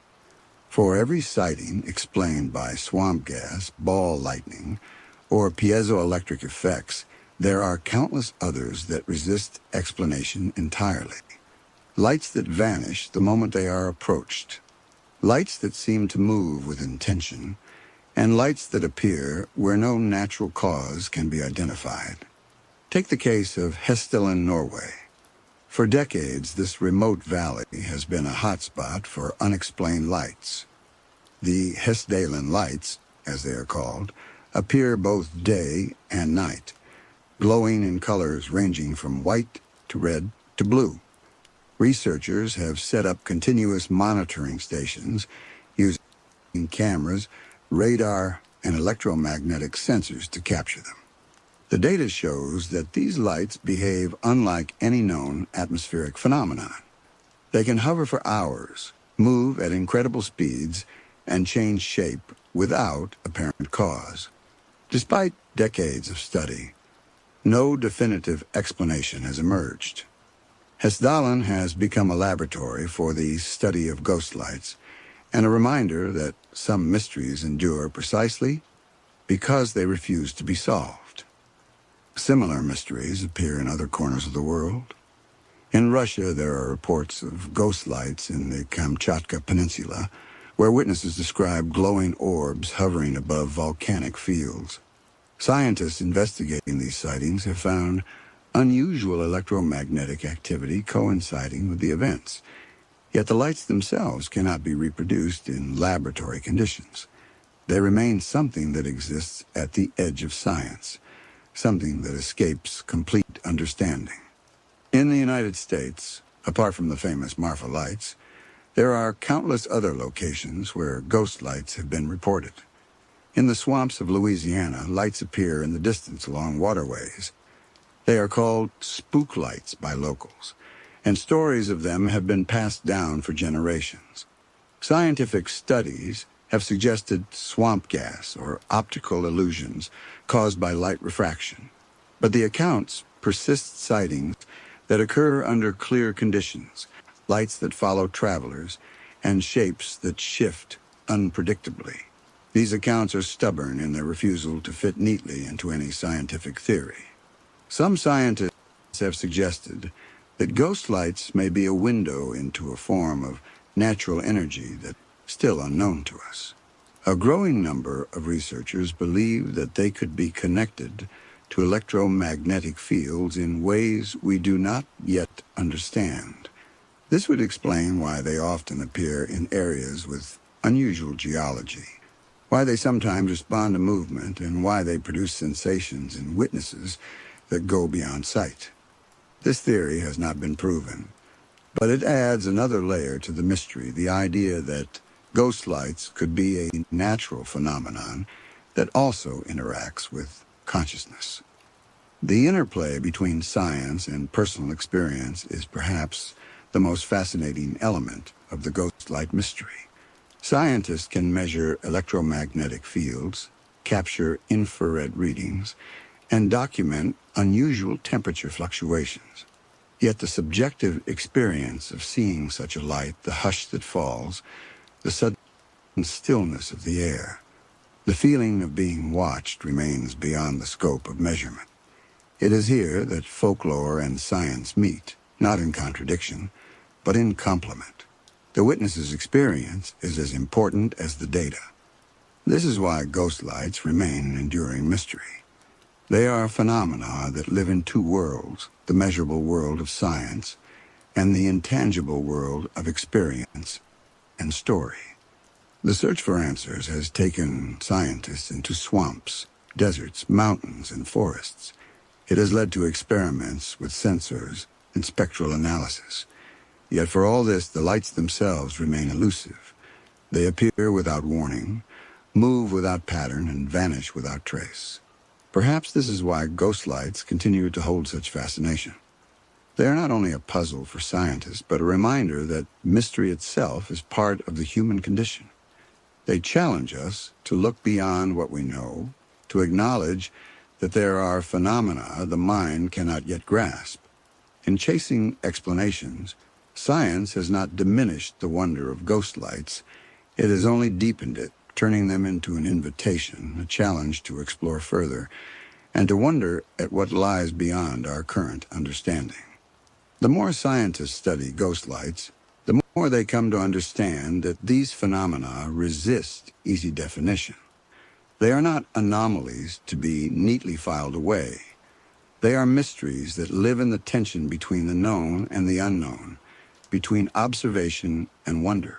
For every sighting explained by swamp gas, ball lightning, or piezoelectric effects, there are countless others that resist explanation entirely. Lights that vanish the moment they are approached. Lights that seem to move with intention, and lights that appear where no natural cause can be identified. Take the case of Hestelen, Norway. For decades, this remote valley has been a hotspot for unexplained lights. The Hestelen lights, as they are called, appear both day and night, glowing in colors ranging from white to red to blue. Researchers have set up continuous monitoring stations using cameras, radar, and electromagnetic sensors to capture them. The data shows that these lights behave unlike any known atmospheric phenomenon. They can hover for hours, move at incredible speeds, and change shape without apparent cause. Despite decades of study, no definitive explanation has emerged. Hestdalen has become a laboratory for the study of ghost lights and a reminder that some mysteries endure precisely because they refuse to be solved. Similar mysteries appear in other corners of the world. In Russia, there are reports of ghost lights in the Kamchatka Peninsula, where witnesses describe glowing orbs hovering above volcanic fields. Scientists investigating these sightings have found unusual electromagnetic activity coinciding with the events, yet the lights themselves cannot be reproduced in laboratory conditions. They remain something that exists at the edge of science, something that escapes complete understanding. In the United States, apart from the famous Marfa Lights, there are countless other locations where ghost lights have been reported. In the swamps of Louisiana, lights appear in the distance along waterways. They are called spook lights by locals, and stories of them have been passed down for generations. Scientific studies have suggested swamp gas or optical illusions caused by light refraction, but the accounts persist sightings that occur under clear conditions, lights that follow travelers, and shapes that shift unpredictably. These accounts are stubborn in their refusal to fit neatly into any scientific theory. Some scientists have suggested that ghost lights may be a window into a form of natural energy that's still unknown to us. A growing number of researchers believe that they could be connected to electromagnetic fields in ways we do not yet understand. This would explain why they often appear in areas with unusual geology, why they sometimes respond to movement, and why they produce sensations in witnesses that go beyond sight. This theory has not been proven, but it adds another layer to the mystery, the idea that ghost lights could be a natural phenomenon that also interacts with consciousness. The interplay between science and personal experience is perhaps the most fascinating element of the ghost light mystery. Scientists can measure electromagnetic fields, capture infrared readings, and document unusual temperature fluctuations. Yet the subjective experience of seeing such a light, the hush that falls, the sudden stillness of the air, the feeling of being watched remains beyond the scope of measurement. It is here that folklore and science meet, not in contradiction, but in complement. The witness's experience is as important as the data. This is why ghost lights remain an enduring mystery. They are phenomena that live in two worlds, the measurable world of science and the intangible world of experience and story. The search for answers has taken scientists into swamps, deserts, mountains, and forests. It has led to experiments with sensors and spectral analysis. Yet for all this, the lights themselves remain elusive. They appear without warning, move without pattern, and vanish without trace. Perhaps this is why ghost lights continue to hold such fascination. They are not only a puzzle for scientists, but a reminder that mystery itself is part of the human condition. They challenge us to look beyond what we know, to acknowledge that there are phenomena the mind cannot yet grasp. In chasing explanations, science has not diminished the wonder of ghost lights. It has only deepened it, turning them into an invitation, a challenge to explore further, and to wonder at what lies beyond our current understanding. The more scientists study ghost lights, the more they come to understand that these phenomena resist easy definition. They are not anomalies to be neatly filed away. They are mysteries that live in the tension between the known and the unknown, between observation and wonder.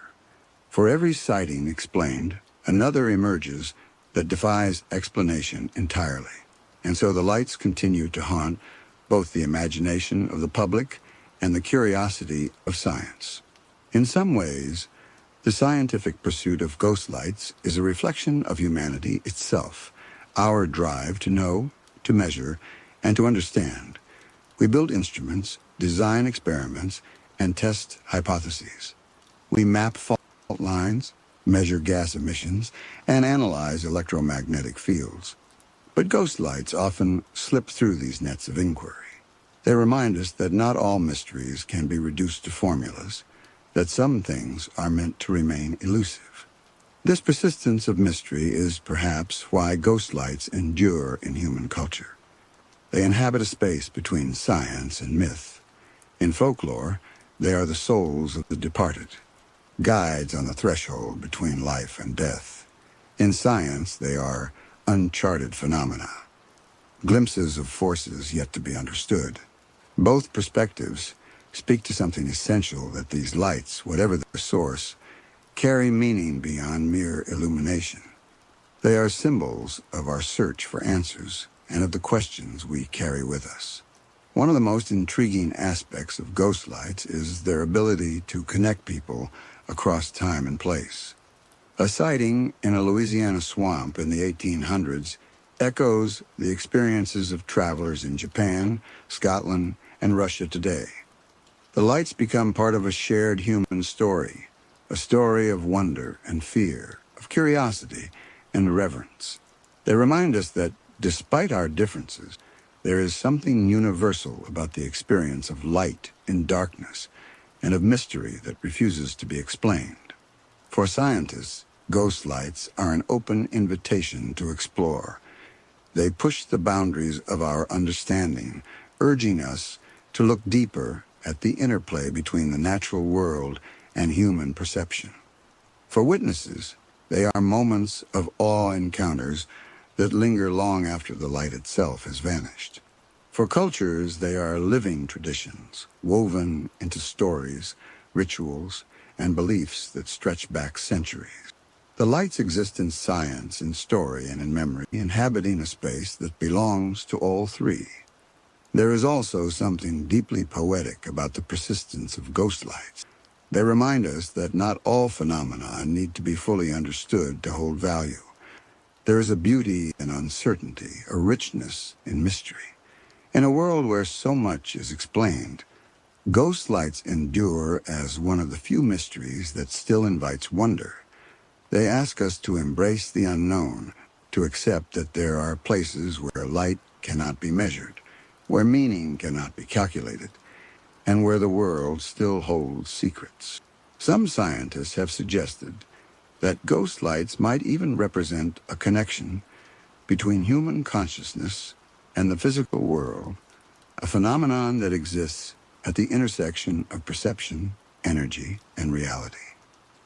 For every sighting explained, another emerges that defies explanation entirely. And so the lights continue to haunt both the imagination of the public and the curiosity of science. In some ways, the scientific pursuit of ghost lights is a reflection of humanity itself, our drive to know, to measure, and to understand. We build instruments, design experiments, and test hypotheses. We map fault lines, measure gas emissions, and analyze electromagnetic fields. But ghost lights often slip through these nets of inquiry. They remind us that not all mysteries can be reduced to formulas, that some things are meant to remain elusive. This persistence of mystery is perhaps why ghost lights endure in human culture. They inhabit a space between science and myth. In folklore, they are the souls of the departed, guides on the threshold between life and death. In science, they are uncharted phenomena, glimpses of forces yet to be understood. Both perspectives speak to something essential, that these lights, whatever their source, carry meaning beyond mere illumination. They are symbols of our search for answers and of the questions we carry with us. One of the most intriguing aspects of ghost lights is their ability to connect people across time and place. A sighting in a Louisiana swamp in the 1800s echoes the experiences of travelers in Japan, Scotland, and Russia today. The lights become part of a shared human story, a story of wonder and fear, of curiosity and reverence. They remind us that, despite our differences, there is something universal about the experience of light in darkness and of mystery that refuses to be explained. For scientists, ghost lights are an open invitation to explore. They push the boundaries of our understanding, urging us to look deeper at the interplay between the natural world and human perception. For witnesses, they are moments of awe encounters that linger long after the light itself has vanished. For cultures, they are living traditions, woven into stories, rituals, and beliefs that stretch back centuries. The lights exist in science, in story, and in memory, inhabiting a space that belongs to all three. There is also something deeply poetic about the persistence of ghost lights. They remind us that not all phenomena need to be fully understood to hold value. There is a beauty in uncertainty, a richness in mystery. In a world where so much is explained, ghost lights endure as one of the few mysteries that still invites wonder. They ask us to embrace the unknown, to accept that there are places where light cannot be measured, where meaning cannot be calculated, and where the world still holds secrets. Some scientists have suggested that ghost lights might even represent a connection between human consciousness and the physical world, a phenomenon that exists at the intersection of perception, energy, and reality.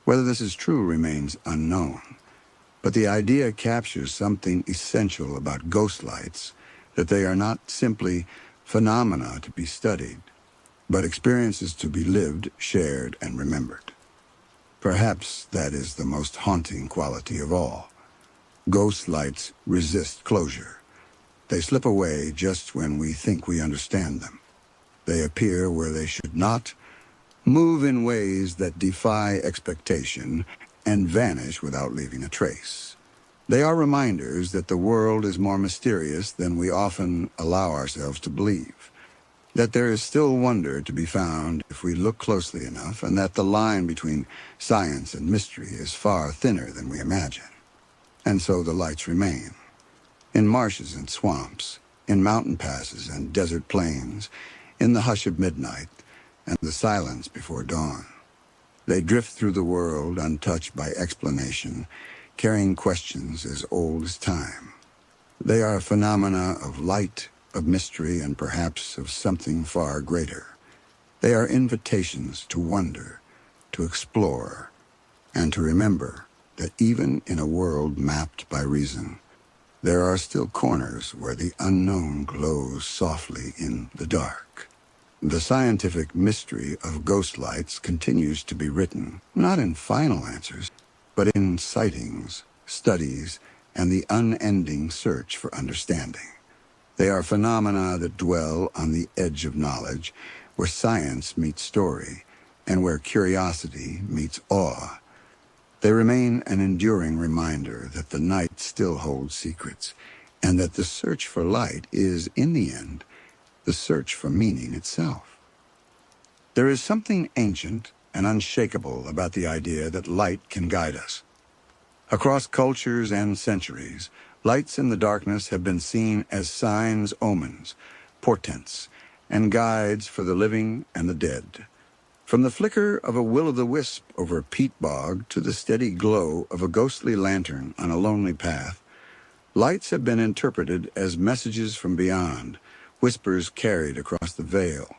Whether this is true remains unknown, but the idea captures something essential about ghost lights, that they are not simply phenomena to be studied, but experiences to be lived, shared, and remembered. Perhaps that is the most haunting quality of all. Ghost lights resist closure. They slip away just when we think we understand them. They appear where they should not, move in ways that defy expectation, and vanish without leaving a trace. They are reminders that the world is more mysterious than we often allow ourselves to believe, that there is still wonder to be found if we look closely enough, and that the line between science and mystery is far thinner than we imagine. And so the lights remain, in marshes and swamps, in mountain passes and desert plains, in the hush of midnight and the silence before dawn. They drift through the world untouched by explanation, carrying questions as old as time. They are phenomena of light, of mystery, and perhaps of something far greater. They are invitations to wonder, to explore, and to remember that even in a world mapped by reason, there are still corners where the unknown glows softly in the dark. The scientific mystery of ghost lights continues to be written, not in final answers, but in sightings, studies, and the unending search for understanding. They are phenomena that dwell on the edge of knowledge, where science meets story, and where curiosity meets awe. They remain an enduring reminder that the night still holds secrets, and that the search for light is, in the end, the search for meaning itself. There is something ancient and unshakable about the idea that light can guide us. Across cultures and centuries, lights in the darkness have been seen as signs, omens, portents, and guides for the living and the dead. From the flicker of a will-o'-the-wisp over a peat bog to the steady glow of a ghostly lantern on a lonely path, lights have been interpreted as messages from beyond, whispers carried across the veil.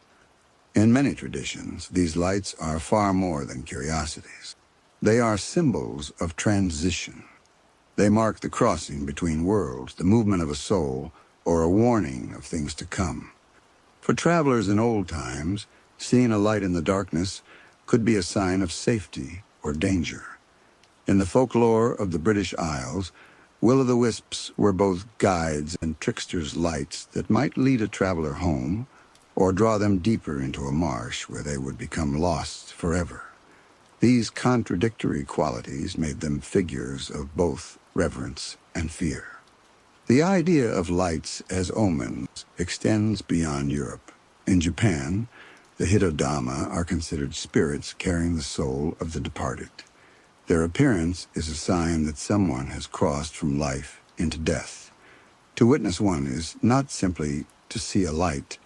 In many traditions, these lights are far more than curiosities. They are symbols of transition. They mark the crossing between worlds, the movement of a soul, or a warning of things to come. For travelers in old times, seeing a light in the darkness could be a sign of safety or danger. In the folklore of the British Isles, will-o'-the-wisps were both guides and tricksters' lights that might lead a traveler home or draw them deeper into a marsh where they would become lost forever. These contradictory qualities made them figures of both reverence and fear. The idea of lights as omens extends beyond Europe. In Japan, the Hitodama are considered spirits carrying the soul of the departed. Their appearance is a sign that someone has crossed from life into death. To witness one is not simply to see a light,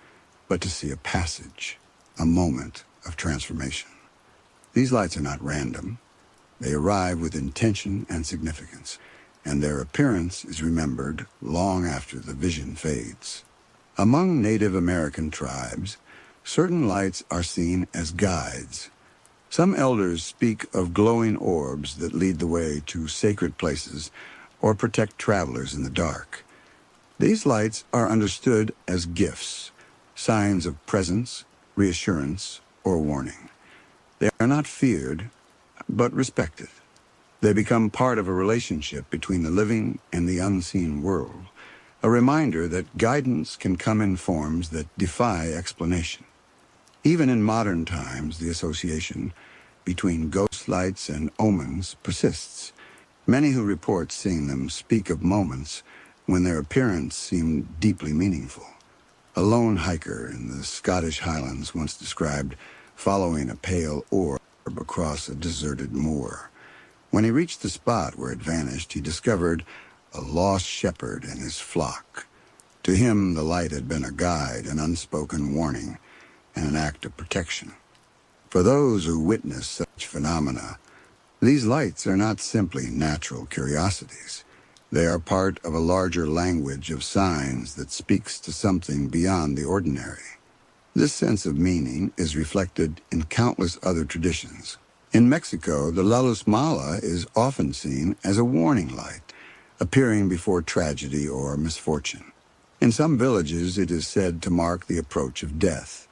but to see a passage, a moment of transformation. These lights are not random. They arrive with intention and significance, and their appearance is remembered long after the vision fades. Among Native American tribes, certain lights are seen as guides. Some elders speak of glowing orbs that lead the way to sacred places or protect travelers in the dark. These lights are understood as gifts, signs of presence, reassurance, or warning. They are not feared, but respected. They become part of a relationship between the living and the unseen world, a reminder that guidance can come in forms that defy explanation. Even in modern times, the association between ghost lights and omens persists. Many who report seeing them speak of moments when their appearance seemed deeply meaningful. A lone hiker in the Scottish Highlands once described following a pale orb across a deserted moor. When he reached the spot where it vanished, he discovered a lost shepherd and his flock. To him, the light had been a guide, an unspoken warning, and an act of protection. For those who witness such phenomena, these lights are not simply natural curiosities. They are part of a larger language of signs that speaks to something beyond the ordinary. This sense of meaning is reflected in countless other traditions. In Mexico, the La Luz Mala is often seen as a warning light, appearing before tragedy or misfortune. In some villages, it is said to mark the approach of death.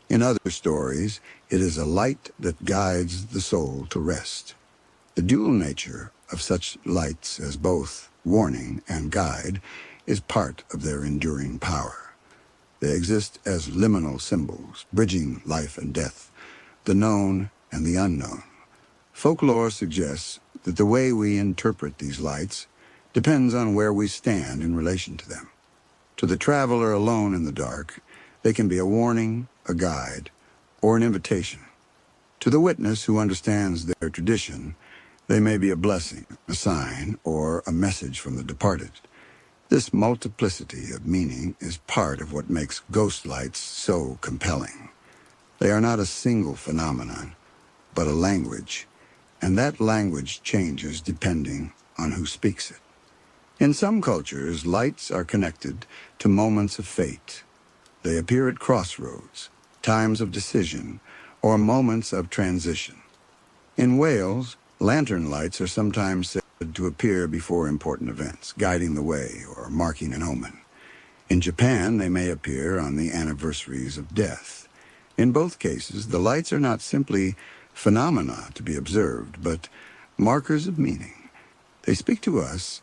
In other stories, it is a light that guides the soul to rest. The dual nature of such lights as both warning and guide is part of their enduring power. They exist as liminal symbols, bridging life and death, the known and the unknown. Folklore suggests that the way we interpret these lights depends on where we stand in relation to them. To the traveler alone in the dark, they can be a warning, a guide, or an invitation. To the witness who understands their tradition, they may be a blessing, a sign, or a message from the departed. This multiplicity of meaning is part of what makes ghost lights so compelling. They are not a single phenomenon, but a language, and that language changes depending on who speaks it. In some cultures, lights are connected to moments of fate. They appear at crossroads, times of decision, or moments of transition. In Wales, lantern lights are sometimes said to appear before important events, guiding the way or marking an omen. In Japan, they may appear on the anniversaries of death. In both cases, the lights are not simply phenomena to be observed, but markers of meaning. They speak to us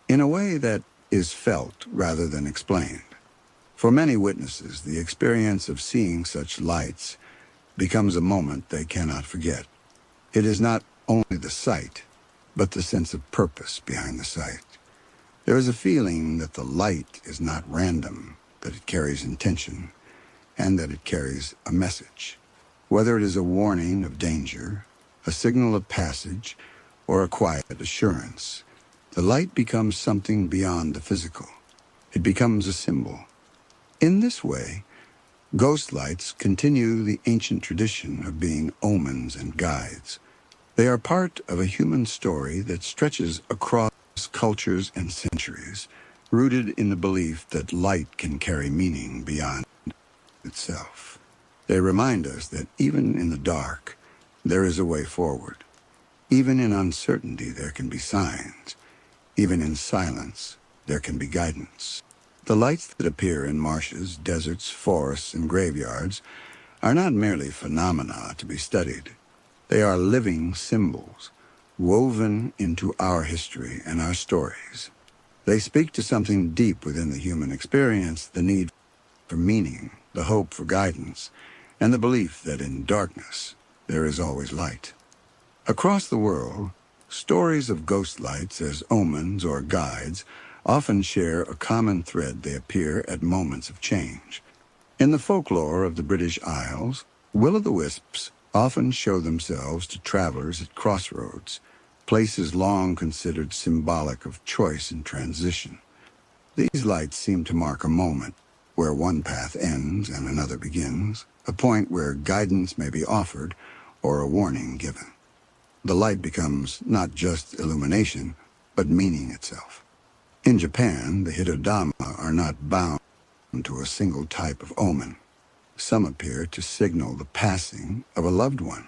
in a way that is felt rather than explained. For many witnesses, the experience of seeing such lights becomes a moment they cannot forget. It is not only the sight, but the sense of purpose behind the sight. There is a feeling that the light is not random, that it carries intention, and that it carries a message. Whether it is a warning of danger, a signal of passage, or a quiet assurance, the light becomes something beyond the physical. It becomes a symbol. In this way, ghost lights continue the ancient tradition of being omens and guides. They are part of a human story that stretches across cultures and centuries, rooted in the belief that light can carry meaning beyond itself. They remind us that even in the dark, there is a way forward. Even in uncertainty, there can be signs. Even in silence, there can be guidance. The lights that appear in marshes, deserts, forests, and graveyards are not merely phenomena to be studied. They are living symbols, woven into our history and our stories. They speak to something deep within the human experience, the need for meaning, the hope for guidance, and the belief that in darkness there is always light. Across the world, stories of ghost lights as omens or guides often share a common thread. They appear at moments of change. In the folklore of the British Isles, will-o'-the-wisps often show themselves to travelers at crossroads, places long considered symbolic of choice and transition. These lights seem to mark a moment where one path ends and another begins, a point where guidance may be offered or a warning given. The light becomes not just illumination, but meaning itself. In Japan, the hitodama are not bound to a single type of omen. Some appear to signal the passing of a loved one,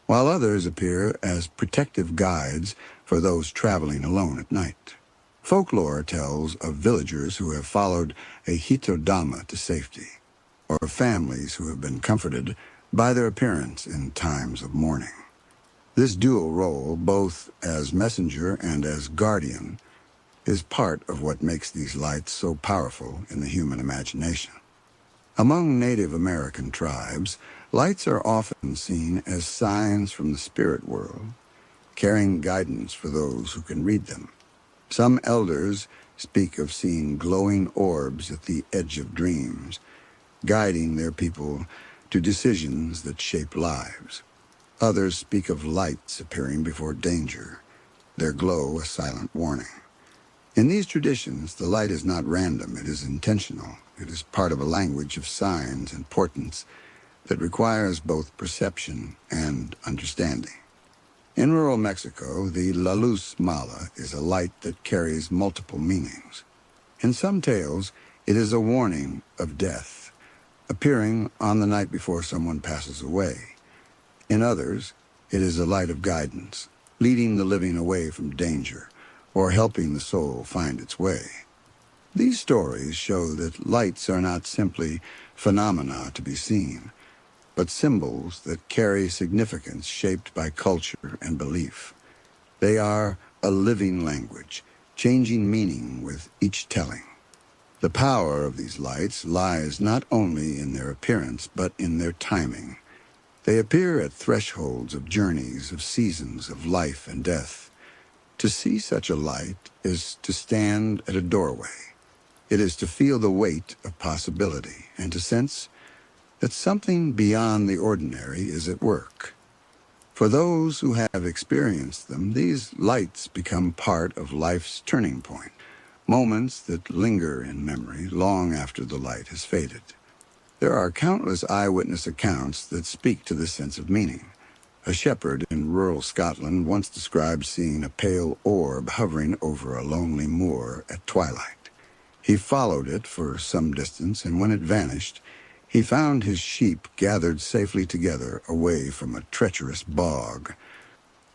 while others appear as protective guides for those traveling alone at night. Folklore tells of villagers who have followed a hitodama to safety, or of families who have been comforted by their appearance in times of mourning. This dual role, both as messenger and as guardian, is part of what makes these lights so powerful in the human imagination. Among Native American tribes, lights are often seen as signs from the spirit world, carrying guidance for those who can read them. Some elders speak of seeing glowing orbs at the edge of dreams, guiding their people to decisions that shape lives. Others speak of lights appearing before danger, their glow a silent warning. In these traditions, the light is not random, it is intentional. It is part of a language of signs and portents that requires both perception and understanding. In rural Mexico, the La Luz Mala is a light that carries multiple meanings. In some tales, it is a warning of death, appearing on the night before someone passes away. In others, it is a light of guidance, leading the living away from danger, or helping the soul find its way. These stories show that lights are not simply phenomena to be seen, but symbols that carry significance shaped by culture and belief. They are a living language, changing meaning with each telling. The power of these lights lies not only in their appearance, but in their timing. They appear at thresholds of journeys, of seasons, of life and death. To see such a light is to stand at a doorway. It is to feel the weight of possibility and to sense that something beyond the ordinary is at work. For those who have experienced them, these lights become part of life's turning point, moments that linger in memory long after the light has faded. There are countless eyewitness accounts that speak to this sense of meaning. A shepherd in rural Scotland once described seeing a pale orb hovering over a lonely moor at twilight. He followed it for some distance, and when it vanished, he found his sheep gathered safely together away from a treacherous bog.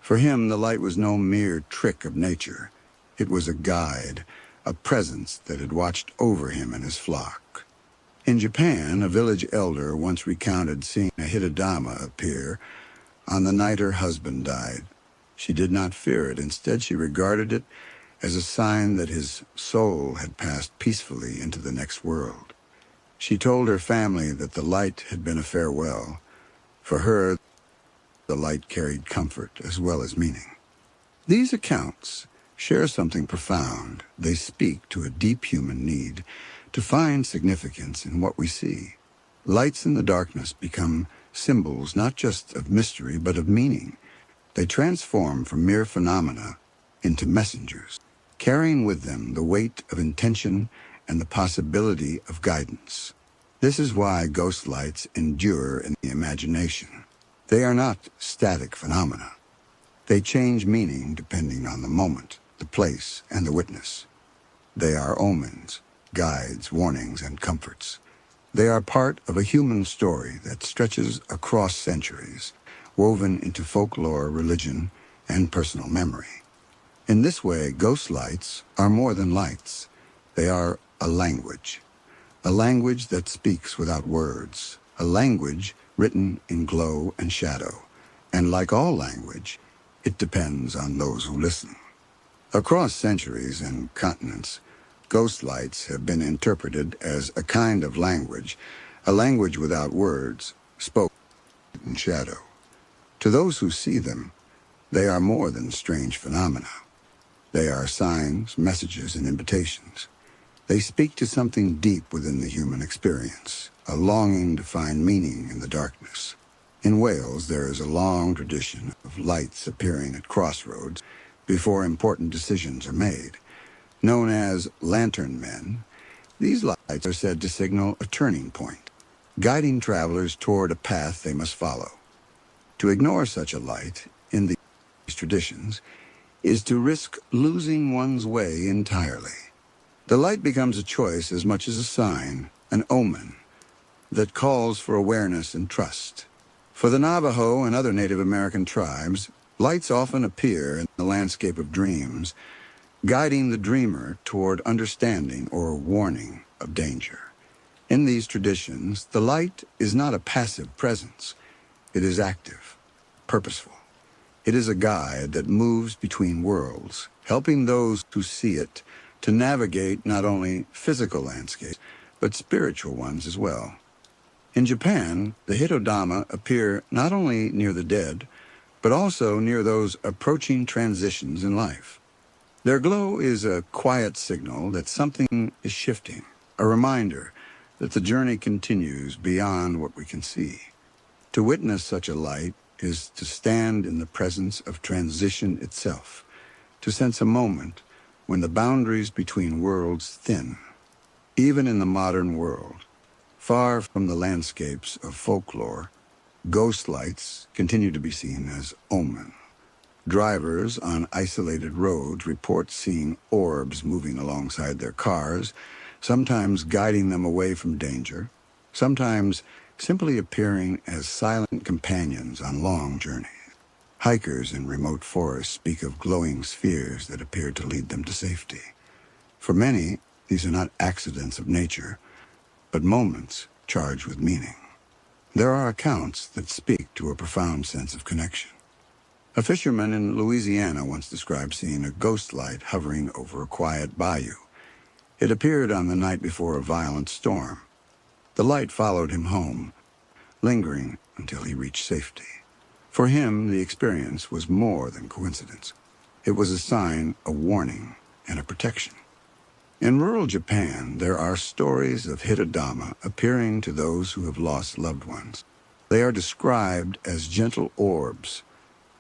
For him, the light was no mere trick of nature. It was a guide, a presence that had watched over him and his flock. In Japan, a village elder once recounted seeing a hitodama appear on the night her husband died. She did not fear it. Instead, she regarded it as a sign that his soul had passed peacefully into the next world. She told her family that the light had been a farewell. For her, the light carried comfort as well as meaning. These accounts share something profound. They speak to a deep human need to find significance in what we see. Lights in the darkness become symbols not just of mystery but of meaning. They transform from mere phenomena into messengers, carrying with them the weight of intention and the possibility of guidance. This is why ghost lights endure in the imagination. They are not static phenomena. They change meaning depending on the moment, the place, and the witness. They are omens, guides, warnings, and comforts. They are part of a human story that stretches across centuries, woven into folklore, religion, and personal memory. In this way, ghost lights are more than lights. They are a language that speaks without words, a language written in glow and shadow. And like all language, it depends on those who listen. Across centuries and continents, ghost lights have been interpreted as a kind of language, a language without words, spoken in shadow. To those who see them, they are more than strange phenomena. They are signs, messages, and invitations. They speak to something deep within the human experience, a longing to find meaning in the darkness. In Wales, there is a long tradition of lights appearing at crossroads before important decisions are made. Known as lantern men, these lights are said to signal a turning point, guiding travelers toward a path they must follow. To ignore such a light in these traditions is to risk losing one's way entirely. The light becomes a choice as much as a sign, an omen, that calls for awareness and trust. For the Navajo and other Native American tribes, lights often appear in the landscape of dreams, guiding the dreamer toward understanding or warning of danger. In these traditions, the light is not a passive presence. It is active, purposeful. It is a guide that moves between worlds, helping those who see it to navigate not only physical landscapes, but spiritual ones as well. In Japan, the hitodama appear not only near the dead, but also near those approaching transitions in life. Their glow is a quiet signal that something is shifting, a reminder that the journey continues beyond what we can see. To witness such a light is to stand in the presence of transition itself, to sense a moment when the boundaries between worlds thin. Even in the modern world, far from the landscapes of folklore, ghost lights continue to be seen as omen. Drivers on isolated roads report seeing orbs moving alongside their cars, sometimes guiding them away from danger, sometimes simply appearing as silent companions on long journeys. Hikers in remote forests speak of glowing spheres that appear to lead them to safety. For many, these are not accidents of nature, but moments charged with meaning. There are accounts that speak to a profound sense of connection. A fisherman in Louisiana once described seeing a ghost light hovering over a quiet bayou. It appeared on the night before a violent storm. The light followed him home, lingering until he reached safety. For him, the experience was more than coincidence. It was a sign, a warning, and a protection. In rural Japan, there are stories of hitodama appearing to those who have lost loved ones. They are described as gentle orbs,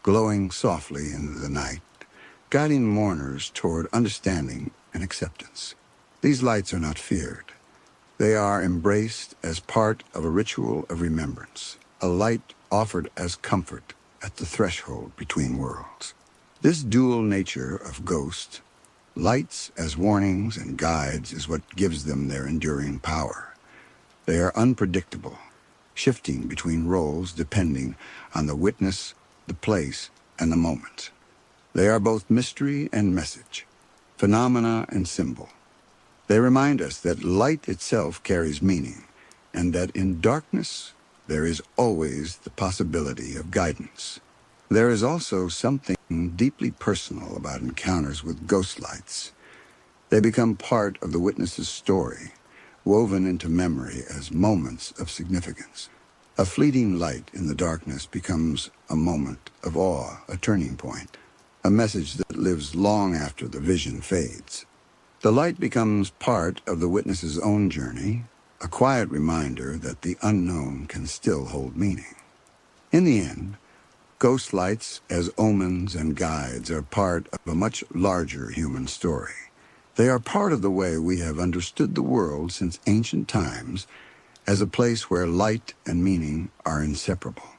glowing softly in the night, guiding mourners toward understanding and acceptance. These lights are not feared. They are embraced as part of a ritual of remembrance, a light offered as comfort at the threshold between worlds. This dual nature of ghosts, lights as warnings and guides, is what gives them their enduring power. They are unpredictable, shifting between roles depending on the witness, the place, and the moment. They are both mystery and message, phenomena and symbol. They remind us that light itself carries meaning, and that in darkness there is always the possibility of guidance. There is also something deeply personal about encounters with ghost lights. They become part of the witness's story, woven into memory as moments of significance. A fleeting light in the darkness becomes a moment of awe, a turning point, a message that lives long after the vision fades. The light becomes part of the witness's own journey, a quiet reminder that the unknown can still hold meaning. In the end, ghost lights as omens and guides are part of a much larger human story. They are part of the way we have understood the world since ancient times, as a place where light and meaning are inseparable.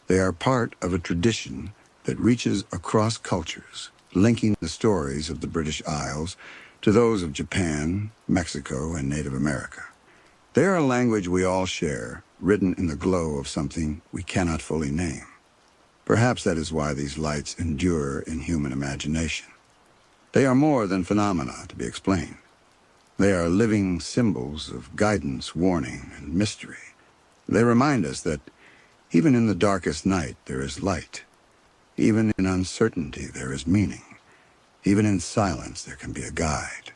They are part of a tradition that reaches across cultures, linking the stories of the British Isles to those of Japan, Mexico, and Native America. They are a language we all share, written in the glow of something we cannot fully name. Perhaps that is why these lights endure in human imagination. They are more than phenomena to be explained. They are living symbols of guidance, warning, and mystery. They remind us that even in the darkest night there is light. Even in uncertainty there is meaning. Even in silence there can be a guide.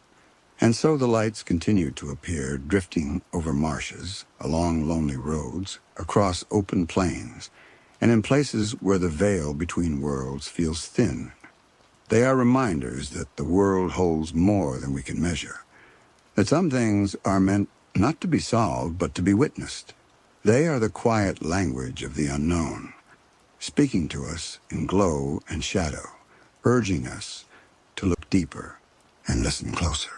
And so the lights continue to appear, drifting over marshes, along lonely roads, across open plains, and in places where the veil between worlds feels thin. They are reminders that the world holds more than we can measure, that some things are meant not to be solved, but to be witnessed. They are the quiet language of the unknown, speaking to us in glow and shadow, urging us to look deeper and listen closer.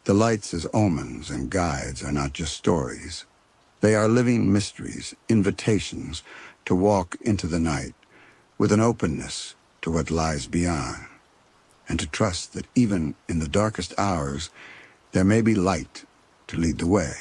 The lights as omens and guides are not just stories. They are living mysteries, invitations to walk into the night with an openness to what lies beyond, and to trust that even in the darkest hours, there may be light to lead the way.